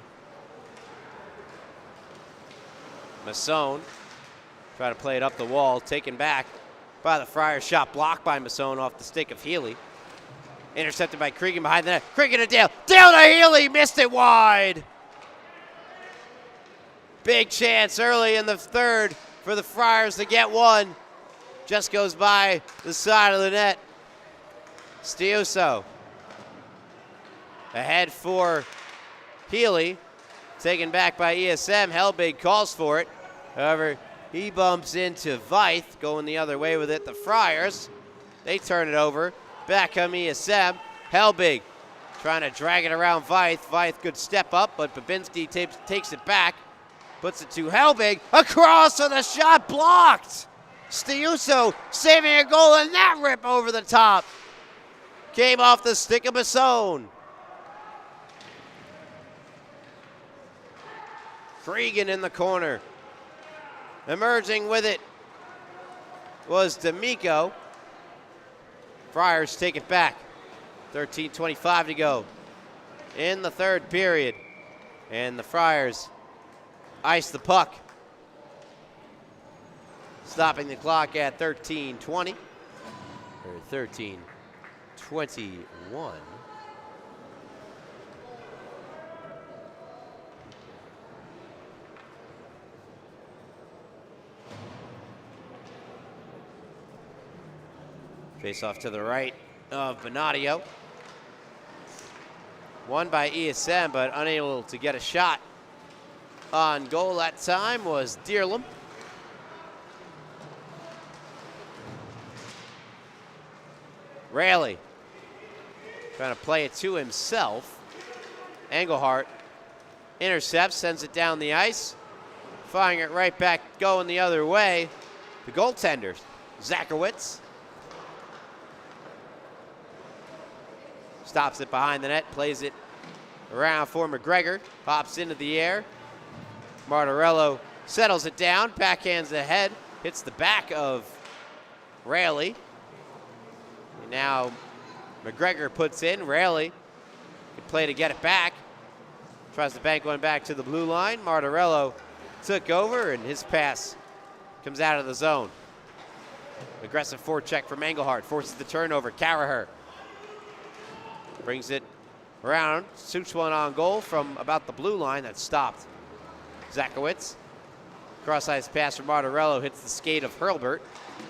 [SPEAKER 1] Masson trying to play it up the wall, taken back by the Friars. Shot blocked by Masson off the stick of Healy. Intercepted by Pregame behind the net. Pregame to Dale. Dale to Healy, missed it wide. Big chance early in the third for the Friars to get one. Just goes by the side of the net. Stiuso ahead for Healy. Taken back by ESM. Helbig calls for it. However, he bumps into Veith, going the other way with it. The Friars, they turn it over. Back come ESM. Helbig trying to drag it around Veith. Veith good step up, but Babinski takes it back. Puts it to Helbig. Across with a shot blocked. Stiuso saving a goal, and that rip over the top came off the stick of Masson. Cregan in the corner. Emerging with it was D'Amico. Friars take it back. 13:25 to go in the third period. And the Friars ice the puck. Stopping the clock at 13:20. Or 13:21. Face off to the right of Bonadio. Won by ESM, but unable to get a shot on goal that time was Dearlam. Raley trying to play it to himself. Engelhardt intercepts, sends it down the ice. Firing it right back, going the other way. The goaltenders, Zakowicz. Stops it behind the net, plays it around for McGregor. Pops into the air. Martorello settles it down, backhands ahead, hits the back of Raley. And now McGregor puts in. Raley can play to get it back. Tries to bank one back to the blue line. Martorello took over, and his pass comes out of the zone. Aggressive forecheck from Engelhardt, forces the turnover. Caraher brings it around, shoots one on goal from about the blue line. That's stopped. Zakowicz. Cross-ice pass from Martorello hits the skate of Hurlbert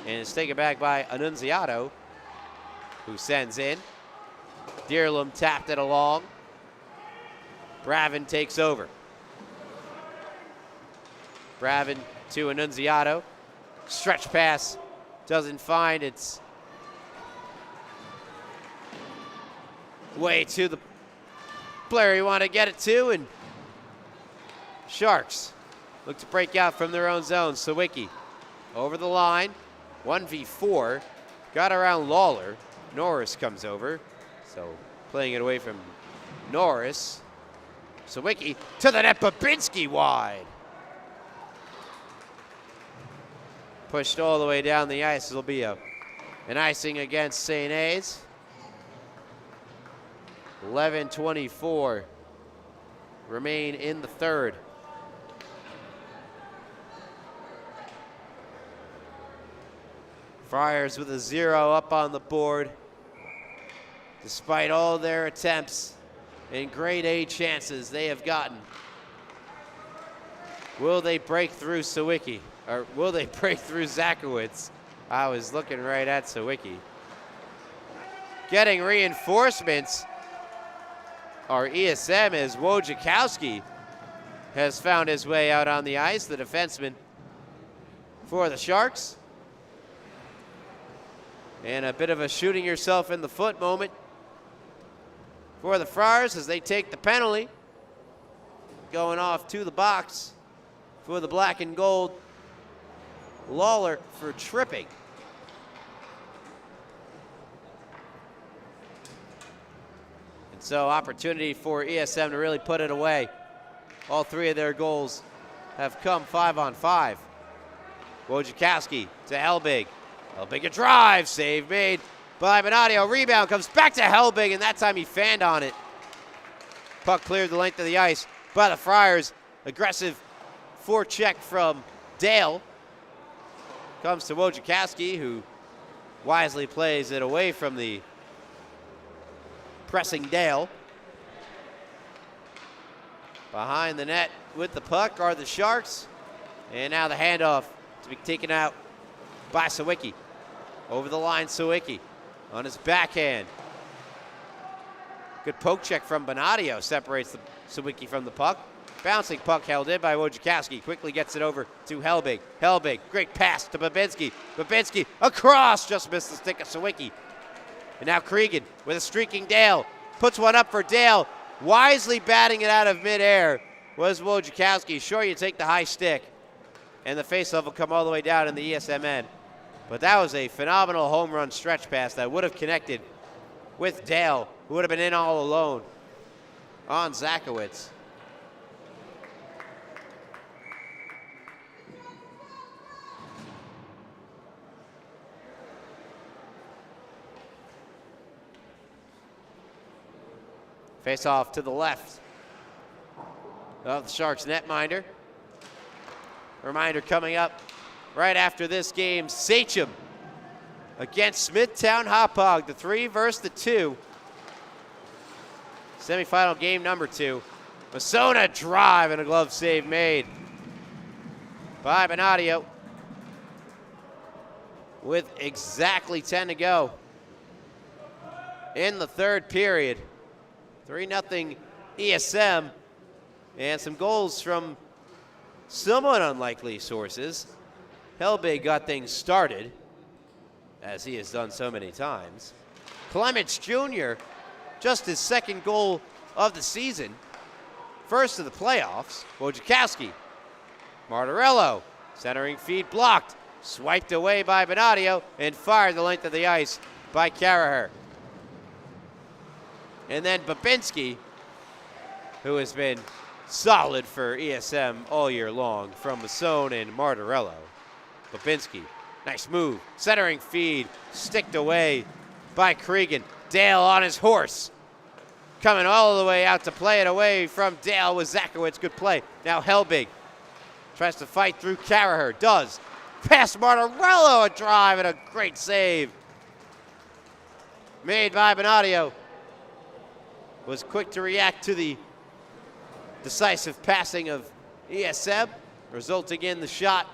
[SPEAKER 1] and is taken back by Annunziato, who sends in. Dearlam tapped it along. Bravin takes over. Bravin to Annunziato. Stretch pass doesn't find its way to the player you want to get it to, and Sharks look to break out from their own zone. Sawicki over the line, 1v4, got around Lawler. Norris comes over, so playing it away from Norris. Sawicki to the net, Babinski wide. Pushed all the way down the ice. It'll be an icing against St. A's. 11:24 remain in the third. Friars with a 0 up on the board. Despite all their attempts and grade A chances they have gotten. Will they break through Sawicki? Or will they break through Zakowicz? I was looking right at Sawicki. Getting reinforcements are ESM as Wojciechowski has found his way out on the ice, the defenseman for the Sharks. And a bit of a shooting yourself in the foot moment for the Friars as they take the penalty. Going off to the box for the black and gold. Lawler for tripping. And so opportunity for ESM to really put it away. All three of their goals have come 5-on-5. Wojciechowski to Helbig. Helbig a drive, save made by Benadio. Rebound comes back to Helbig, and that time he fanned on it. Puck cleared the length of the ice by the Friars. Aggressive forecheck from Dale. Comes to Wojciechowski, who wisely plays it away from the pressing Dale. Behind the net with the puck are the Sharks. And now the handoff to be taken out by Sawicki. Over the line, Sawicki on his backhand. Good poke check from Benadio separates Sawicki from the puck. Bouncing puck held in by Wojciechowski. Quickly gets it over to Helbig. Helbig, great pass to Babinski. Babinski across, just missed the stick of Sawicki. And now Cregan with a streaking Dale. Puts one up for Dale. Wisely batting it out of midair was Wojciechowski. Sure, you take the high stick, and the faceoff will come all the way down in the ESM end. But that was a phenomenal home run stretch pass that would have connected with Dale, who would have been in all alone on Zakowicz. Face off to the left of the Sharks netminder. Reminder coming up right after this game, Sachem against Smithtown Hauppauge, the 3 versus the 2. Semifinal game number 2. Masona drive and a glove save made by Benadio with exactly 10 to go in the third period. 3-0 ESM, and some goals from somewhat unlikely sources. Helbig got things started, as he has done so many times. Clements Jr., just his second goal of the season. First of the playoffs. Wojciechowski. Martorello, centering feed blocked. Swiped away by Benadio and fired the length of the ice by Carraher. And then Babinski, who has been solid for ESM all year long from Masson and Martorello. Babinski, nice move, centering feed, sticked away by Cregan. Dale on his horse, coming all the way out to play it away from Dale with Zakowicz. Good play. Now Helbig tries to fight through Carraher, does. Past Martorello, a drive and a great save made by Benadio. Was quick to react to the decisive passing of ESM, resulting in the shot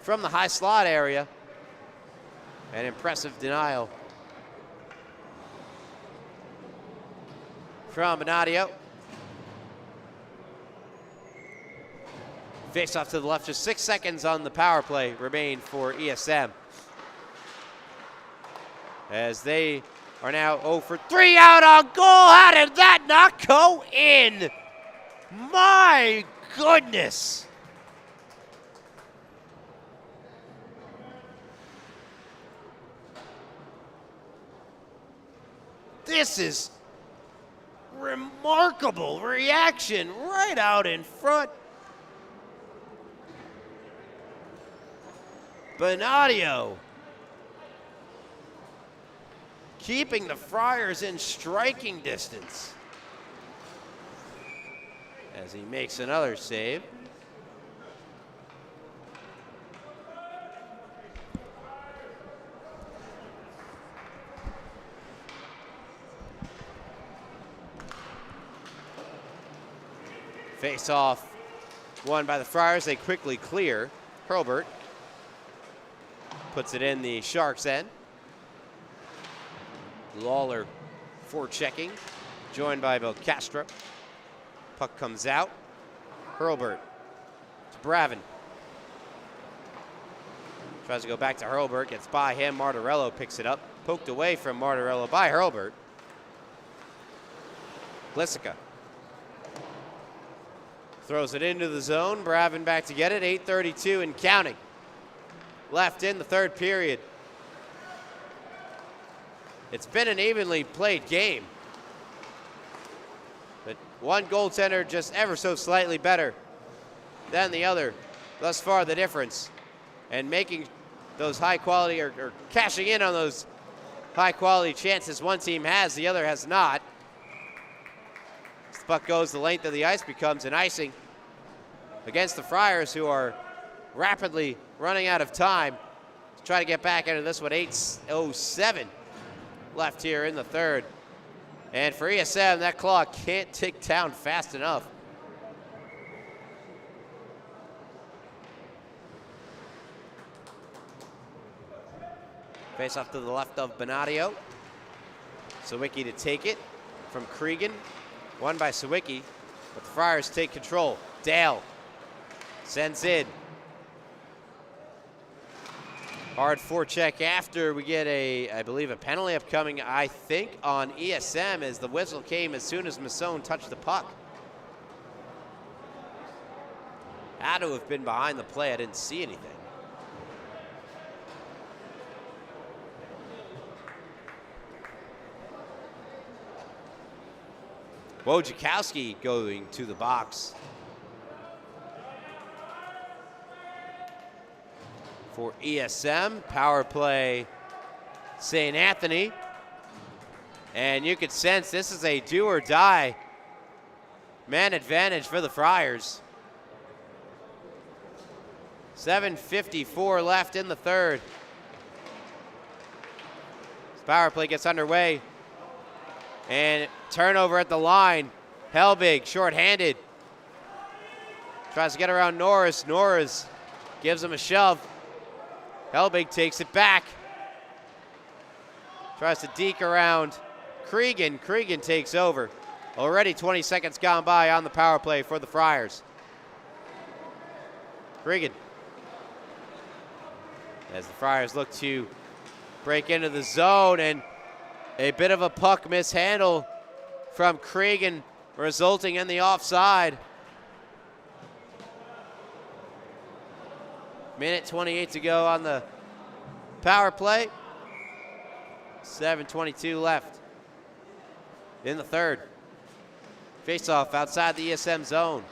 [SPEAKER 1] from the high slot area. An impressive denial from Benadio. Face off to the left, just 6 seconds on the power play remain for ESM, as they are now 0 for 3 out on goal. How did that not go in? My goodness. This is remarkable reaction right out in front. Benadio keeping the Friars in striking distance. As he makes another save. Face off won by the Friars. They quickly clear. Hurlburt puts it in the Sharks' end. Lawler forechecking, joined by Belcastro. Puck comes out. Hurlburt to Bravin. Tries to go back to Hurlburt, gets by him. Martorello picks it up. Poked away from Martorello by Hurlburt. Glisica throws it into the zone. Bravin back to get it. 8:32 and counting left in the third period. It's been an evenly played game, but one goaltender just ever so slightly better than the other. Thus far, the difference, and making those high quality or cashing in on those high quality chances one team has, the other has not. As the puck goes the length of the ice, becomes an icing against the Friars, who are rapidly running out of time to try to get back into this one. 8:07 left here in the third. And for ESM, that clock can't tick down fast enough. Face off to the left of Bonadio. Sawicki to take it from Cregan. Won by Sawicki, but the Friars take control. Dale sends in. Hard forecheck after we get I believe, a penalty upcoming, I think, on ESM, as the whistle came as soon as Masson touched the puck. Had to have been behind the play. I didn't see anything. Wojciechowski going to the box for ESM. Power play, St. Anthony. And you could sense this is a do or die man advantage for the Friars. 7:54 left in the third. This power play gets underway. And turnover at the line. Helbig, shorthanded. Tries to get around Norris. Norris gives him a shove. Helbig takes it back. Tries to deke around Cregan. Cregan takes over. Already 20 seconds gone by on the power play for the Friars. Cregan. As the Friars look to break into the zone, and a bit of a puck mishandle from Cregan, resulting in the offside. Minute 28 to go on the power play. 7:22 left in the third. Face-off outside the ESM zone.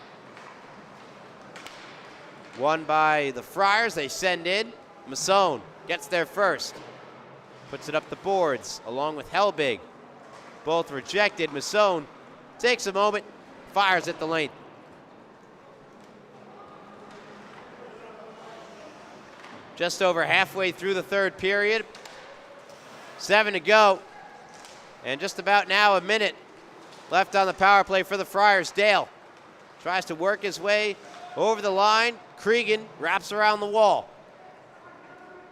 [SPEAKER 1] Won by the Friars. They send in. Masson gets there first. Puts it up the boards along with Helbig. Both rejected. Masson takes a moment, fires at the lane. Just over halfway through the third period. 7 to go. And just about now a minute left on the power play for the Friars. Dale tries to work his way over the line. Cregan wraps around the wall.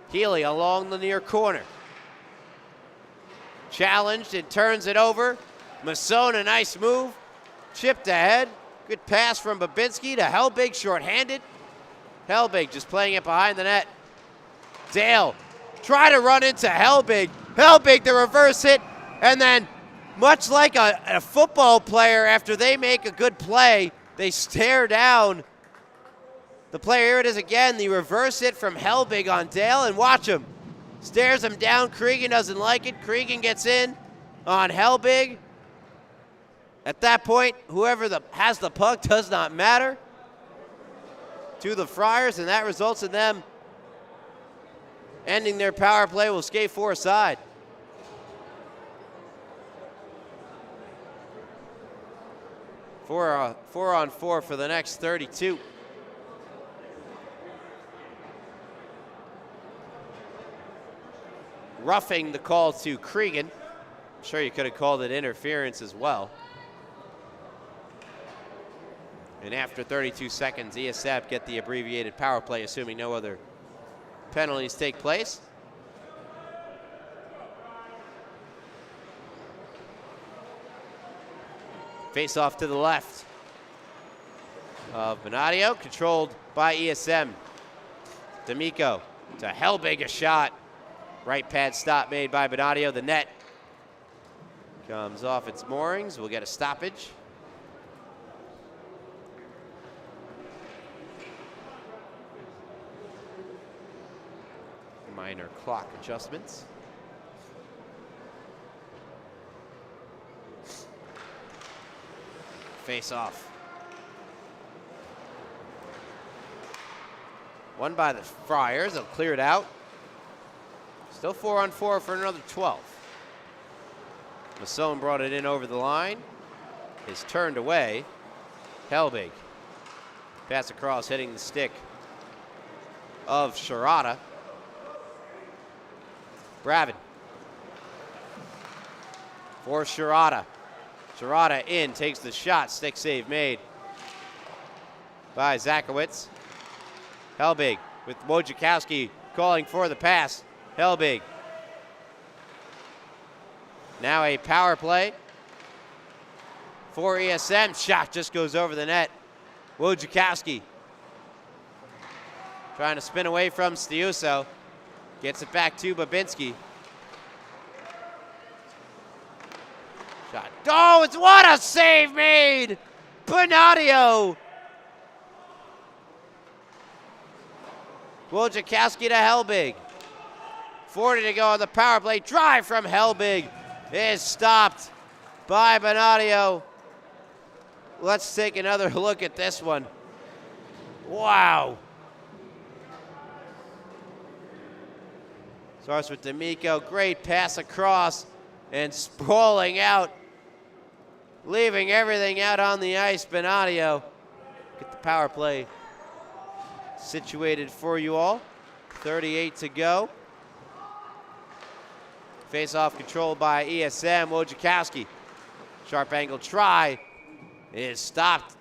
[SPEAKER 1] Healy along the near corner. Challenged and turns it over. Masson, a nice move. Chipped ahead. Good pass from Babinski to Helbig, shorthanded. Helbig just playing it behind the net. Dale try to run into Helbig. Helbig, the reverse hit, and then much like a football player, after they make a good play, they stare down the player. Here it is again, the reverse hit from Helbig on Dale, and watch him. Stares him down. Cregan doesn't like it. Cregan gets in on Helbig. At that point, whoever has the puck does not matter to the Friars, and that results in them ending their power play. Will skate 4 aside. 4 on 4 for the next 32. Roughing the call to Pregame. I'm sure you could have called it interference as well. And after 32 seconds, ESAP get the abbreviated power play, assuming no other penalties take place. Face off to the left of Benadio, controlled by ESM. D'Amico to Helbig, a shot. Right pad stop made by Benadio. The net comes off its moorings. We'll get a stoppage. Minor clock adjustments. Face off. Won by the Friars. They'll clear it out. Still 4 on 4 for another 12. Masson brought it in over the line. Is turned away. Helbig. Pass across, hitting the stick of Sharada. Bravin. For Sharada. Sharada in, takes the shot. Stick save made by Zakowicz. Helbig with Wojciechowski calling for the pass. Helbig. Now a power play for ESM. Shot just goes over the net. Wojciechowski trying to spin away from Stiuso. Gets it back to Babinski. Shot. Oh, it's what a save made! Benadio. Wojciechowski to Helbig. 40 to go on the power play. Drive from Helbig is stopped by Benadio. Let's take another look at this one. Wow. Starts with D'Amico. Great pass across and sprawling out, leaving everything out on the ice. Benadio. Get the power play situated for you all. 38 to go. Face-off controlled by ESM. Wojciechowski. Sharp angle try is stopped.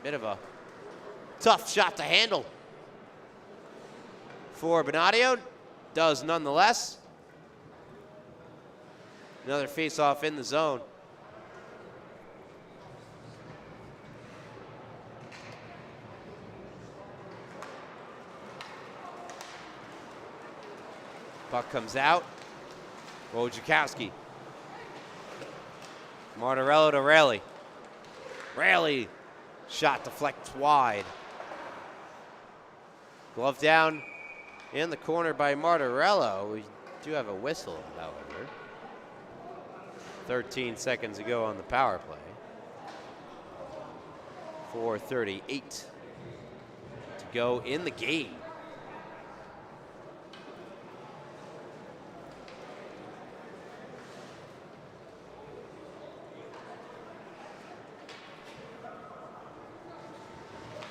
[SPEAKER 1] Bit of a tough shot to handle for Benadio. Does nonetheless. Another face-off in the zone. Puck comes out. Wojciechowski. Martorello to Raley. Raley. Shot deflects wide. Glove down in the corner by Martorello. We do have a whistle, however. 13 seconds ago on the power play. 4:38 to go in the game.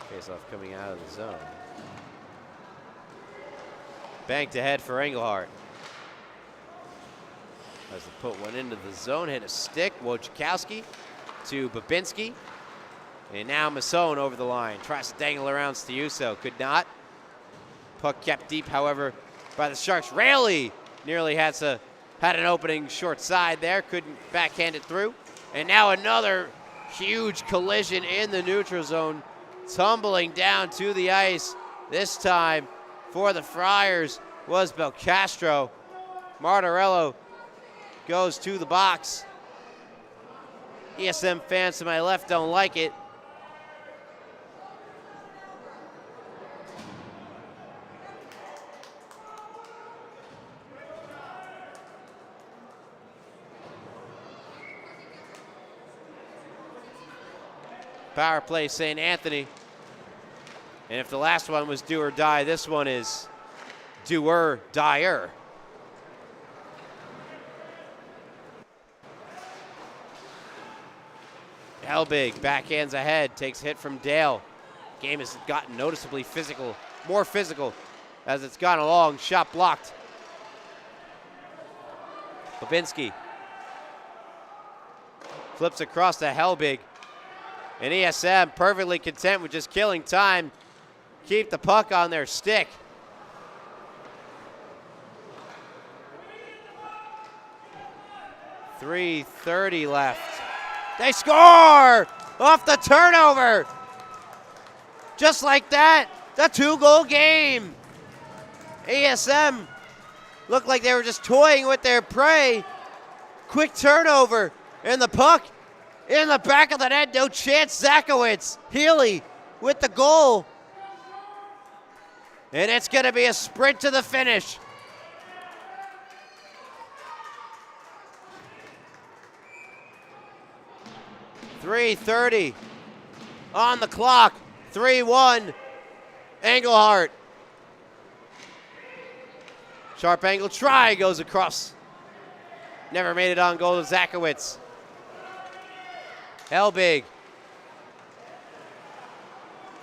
[SPEAKER 1] Face-off coming out of the zone. Banked ahead for Engelhardt. Has to put one into the zone, hit a stick. Wojciechowski to Babinski. And now Masson over the line. Tries to dangle around Stiuso, could not. Puck kept deep, however, by the Sharks. Raley nearly had an opening short side there, couldn't backhand it through. And now another huge collision in the neutral zone. Tumbling down to the ice, this time for the Friars was Belcastro. Martorello goes to the box. ESM fans to my left don't like it. Power play St. Anthony. And if the last one was do or die, this one is do or die-er. Helbig backhands ahead, takes hit from Dale. Game has gotten noticeably physical, more physical as it's gone along. Shot blocked. Babinski flips across to Helbig. And ESM perfectly content with just killing time. Keep the puck on their stick. .330 left. They score off the turnover. Just like that, the 2-goal game. ESM looked like they were just toying with their prey. Quick turnover, and the puck in the back of the net. No chance. Zakowicz, Healy with the goal. And it's going to be a sprint to the finish. .330 on the clock. 3-1, Engelhardt. Sharp angle try goes across. Never made it on goal to Zakowicz. Helbig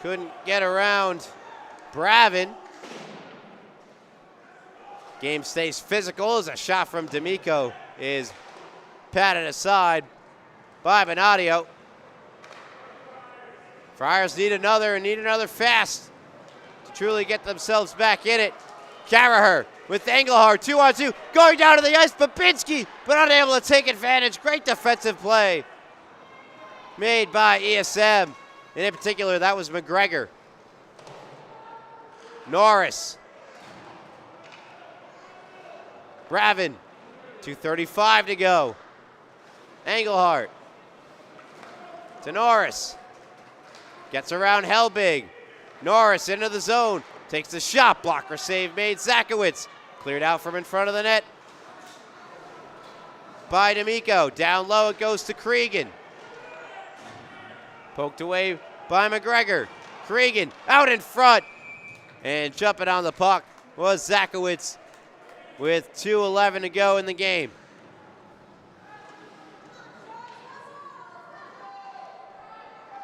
[SPEAKER 1] couldn't get around Bravin. Game stays physical as a shot from D'Amico is patted aside by Benadio. Friars need another fast to truly get themselves back in it. Carraher with Engelhardt, 2-on-2, going down to the ice. Babinski, but unable to take advantage. Great defensive play made by ESM. And in particular, that was McGregor. Norris. Bravin, 2:35 to go. Engelhardt to Norris. Gets around Helbig. Norris into the zone. Takes the shot. Blocker save made. Zakowicz cleared out from in front of the net by D'Amico. Down low it goes to Cregan. Poked away by McGregor. Cregan out in front. And jumping on the puck was Zakowicz with 2:11 to go in the game.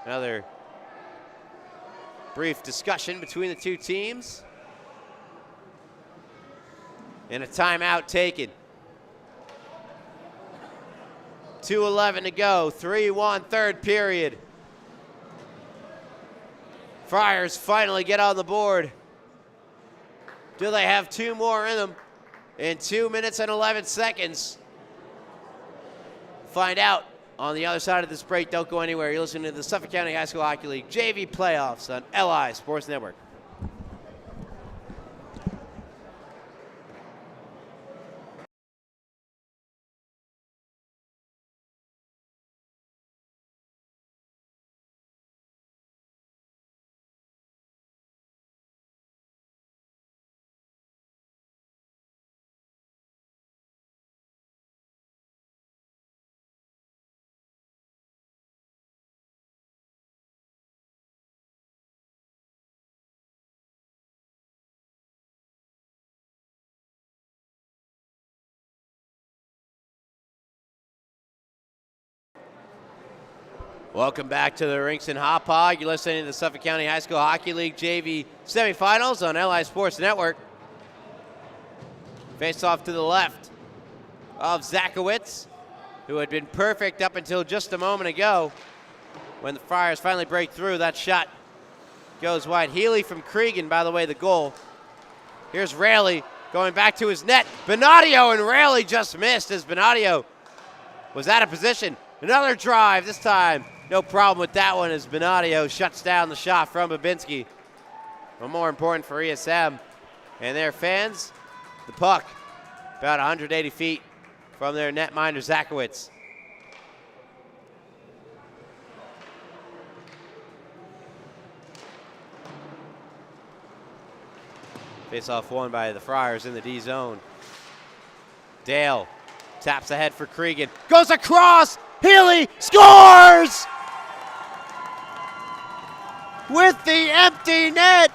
[SPEAKER 1] Another brief discussion between the two teams. And a timeout taken. 2:11 to go, 3-1 third period. Friars finally get on the board. Do they have two more in them in 2 minutes and 11 seconds? Find out on the other side of this break. Don't go anywhere. You're listening to the Suffolk County High School Hockey League JV Playoffs on LI Sports Network. Welcome back to the Rinks and Hop Hog. You're listening to the Suffolk County High School Hockey League JV semifinals on LI Sports Network. Face off to the left of Zakowicz, who had been perfect up until just a moment ago. When the Friars finally break through, that shot goes wide. Healy from Cregan, by the way, the goal. Here's Raley going back to his net. Benadio, and Raley just missed as Benadio was out of position. Another drive, this time no problem with that one as Benadio shuts down the shot from Babinski. But more important for ESM and their fans, the puck about 180 feet from their netminder Zakowicz. Face-off won by the Friars in the D zone. Dale taps ahead for Cregan. Goes across! Healy scores! With the empty net,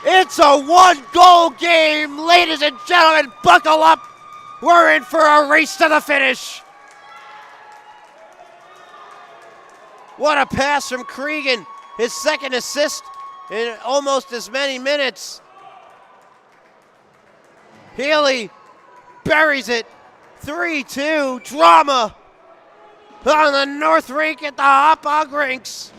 [SPEAKER 1] it's a one-goal game. Ladies and gentlemen, buckle up. We're in for a race to the finish. What a pass from Pregame. His second assist in almost as many minutes. Healy buries it. 3-2. Drama on the North Rink at the Hauppauge Rinks.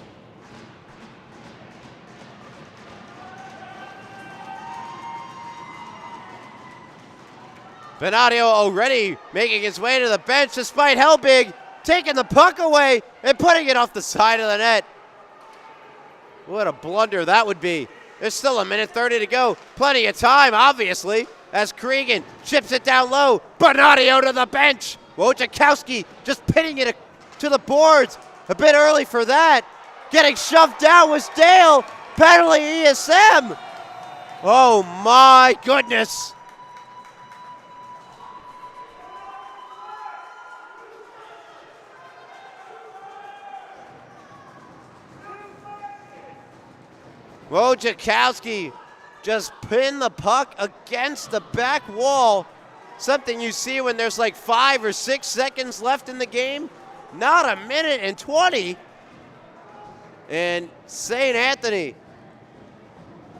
[SPEAKER 1] Benadio already making his way to the bench despite Helbig taking the puck away and putting it off the side of the net. What a blunder that would be. There's still 1:30 to go. Plenty of time, obviously, as Pregame chips it down low. Benadio to the bench. Wojciechowski just pinning it to the boards. A bit early for that. Getting shoved down was Dale. Penalty ESM. Oh my goodness. Wojciechowski just pinned the puck against the back wall. Something you see when there's like 5 or 6 seconds left in the game. Not 1:20. And St. Anthony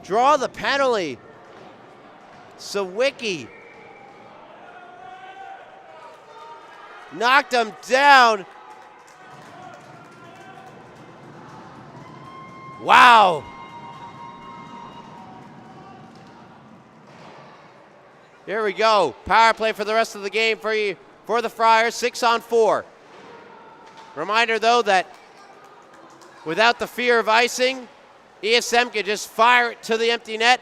[SPEAKER 1] draw the penalty. Sawicki knocked him down. Wow. Here we go. Power play for the rest of the game for the Friars, 6-on-4. Reminder, though, that without the fear of icing, ESM can just fire it to the empty net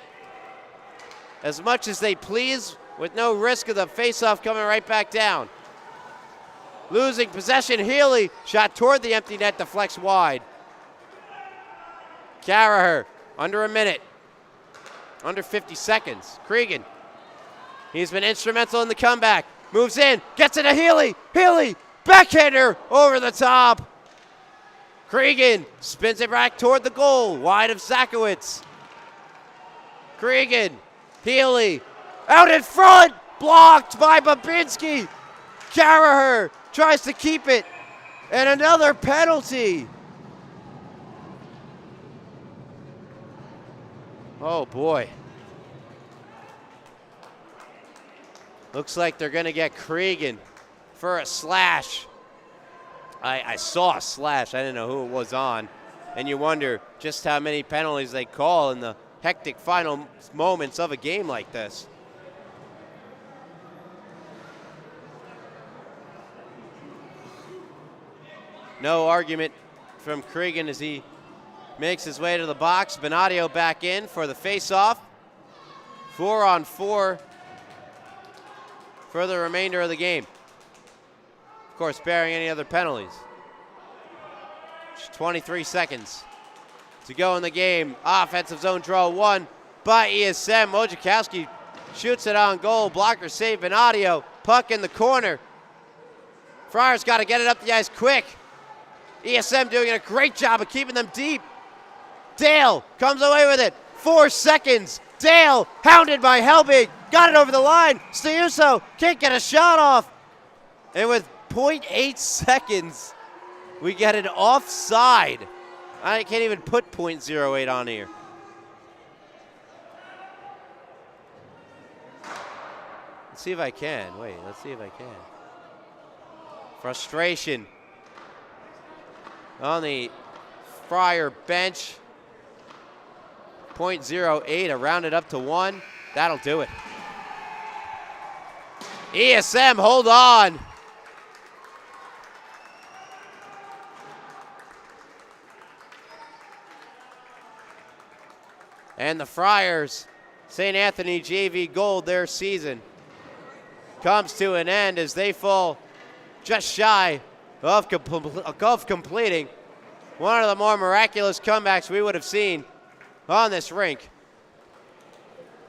[SPEAKER 1] as much as they please with no risk of the faceoff coming right back down. Losing possession, Healy shot toward the empty net, deflects wide. Carraher, under a minute, under 50 seconds. Pregame. He's been instrumental in the comeback. Moves in, gets it to Healy. Healy, backhander over the top. Pregame spins it back toward the goal, wide of Zakowicz. Pregame, Healy, out in front, blocked by Babinski. Carraher tries to keep it, and another penalty. Oh boy. Looks like they're going to get Pregame for a slash. I saw a slash. I didn't know who it was on. And you wonder just how many penalties they call in the hectic final moments of a game like this. No argument from Pregame as he makes his way to the box. Benadio back in for the face-off. 4-on-4 for the remainder of the game. Of course, bearing any other penalties. Just 23 seconds to go in the game. Offensive zone draw one by ESM. Wojciechowski shoots it on goal. Blocker save, Benadio. Puck in the corner. Friars got to get it up the ice quick. ESM doing a great job of keeping them deep. Dale comes away with it. 4 seconds. Dale hounded by Helbig. Got it over the line. Stiuso can't get a shot off. And with 0.8 seconds, we get an offside. I can't even put 0.08 on here. Let's see if I can. Wait, let's see if I can. Frustration on the Friar bench. 0.08, I rounded up to 1. That'll do it. ESM, hold on. And the Friars, St. Anthony JV Gold, their season comes to an end as they fall just shy of completing one of the more miraculous comebacks we would have seen on this rink.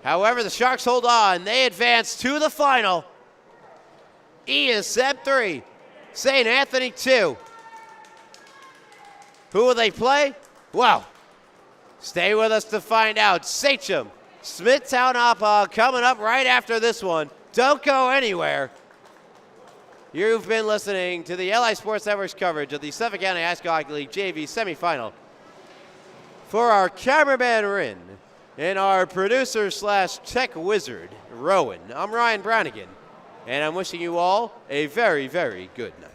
[SPEAKER 1] However, the Sharks hold on. They advance to the final. ESM 3, St. Anthony 2. Who will they play? Well, stay with us to find out. Sachem, Smithtown Hauppauge coming up right after this one. Don't go anywhere. You've been listening to the LI Sports Network's coverage of the Suffolk County High School Hockey League JV semifinal. For our cameraman, Rin, and our producer slash tech wizard, Rowan, I'm Ryan Brownigan, and I'm wishing you all a very, very good night.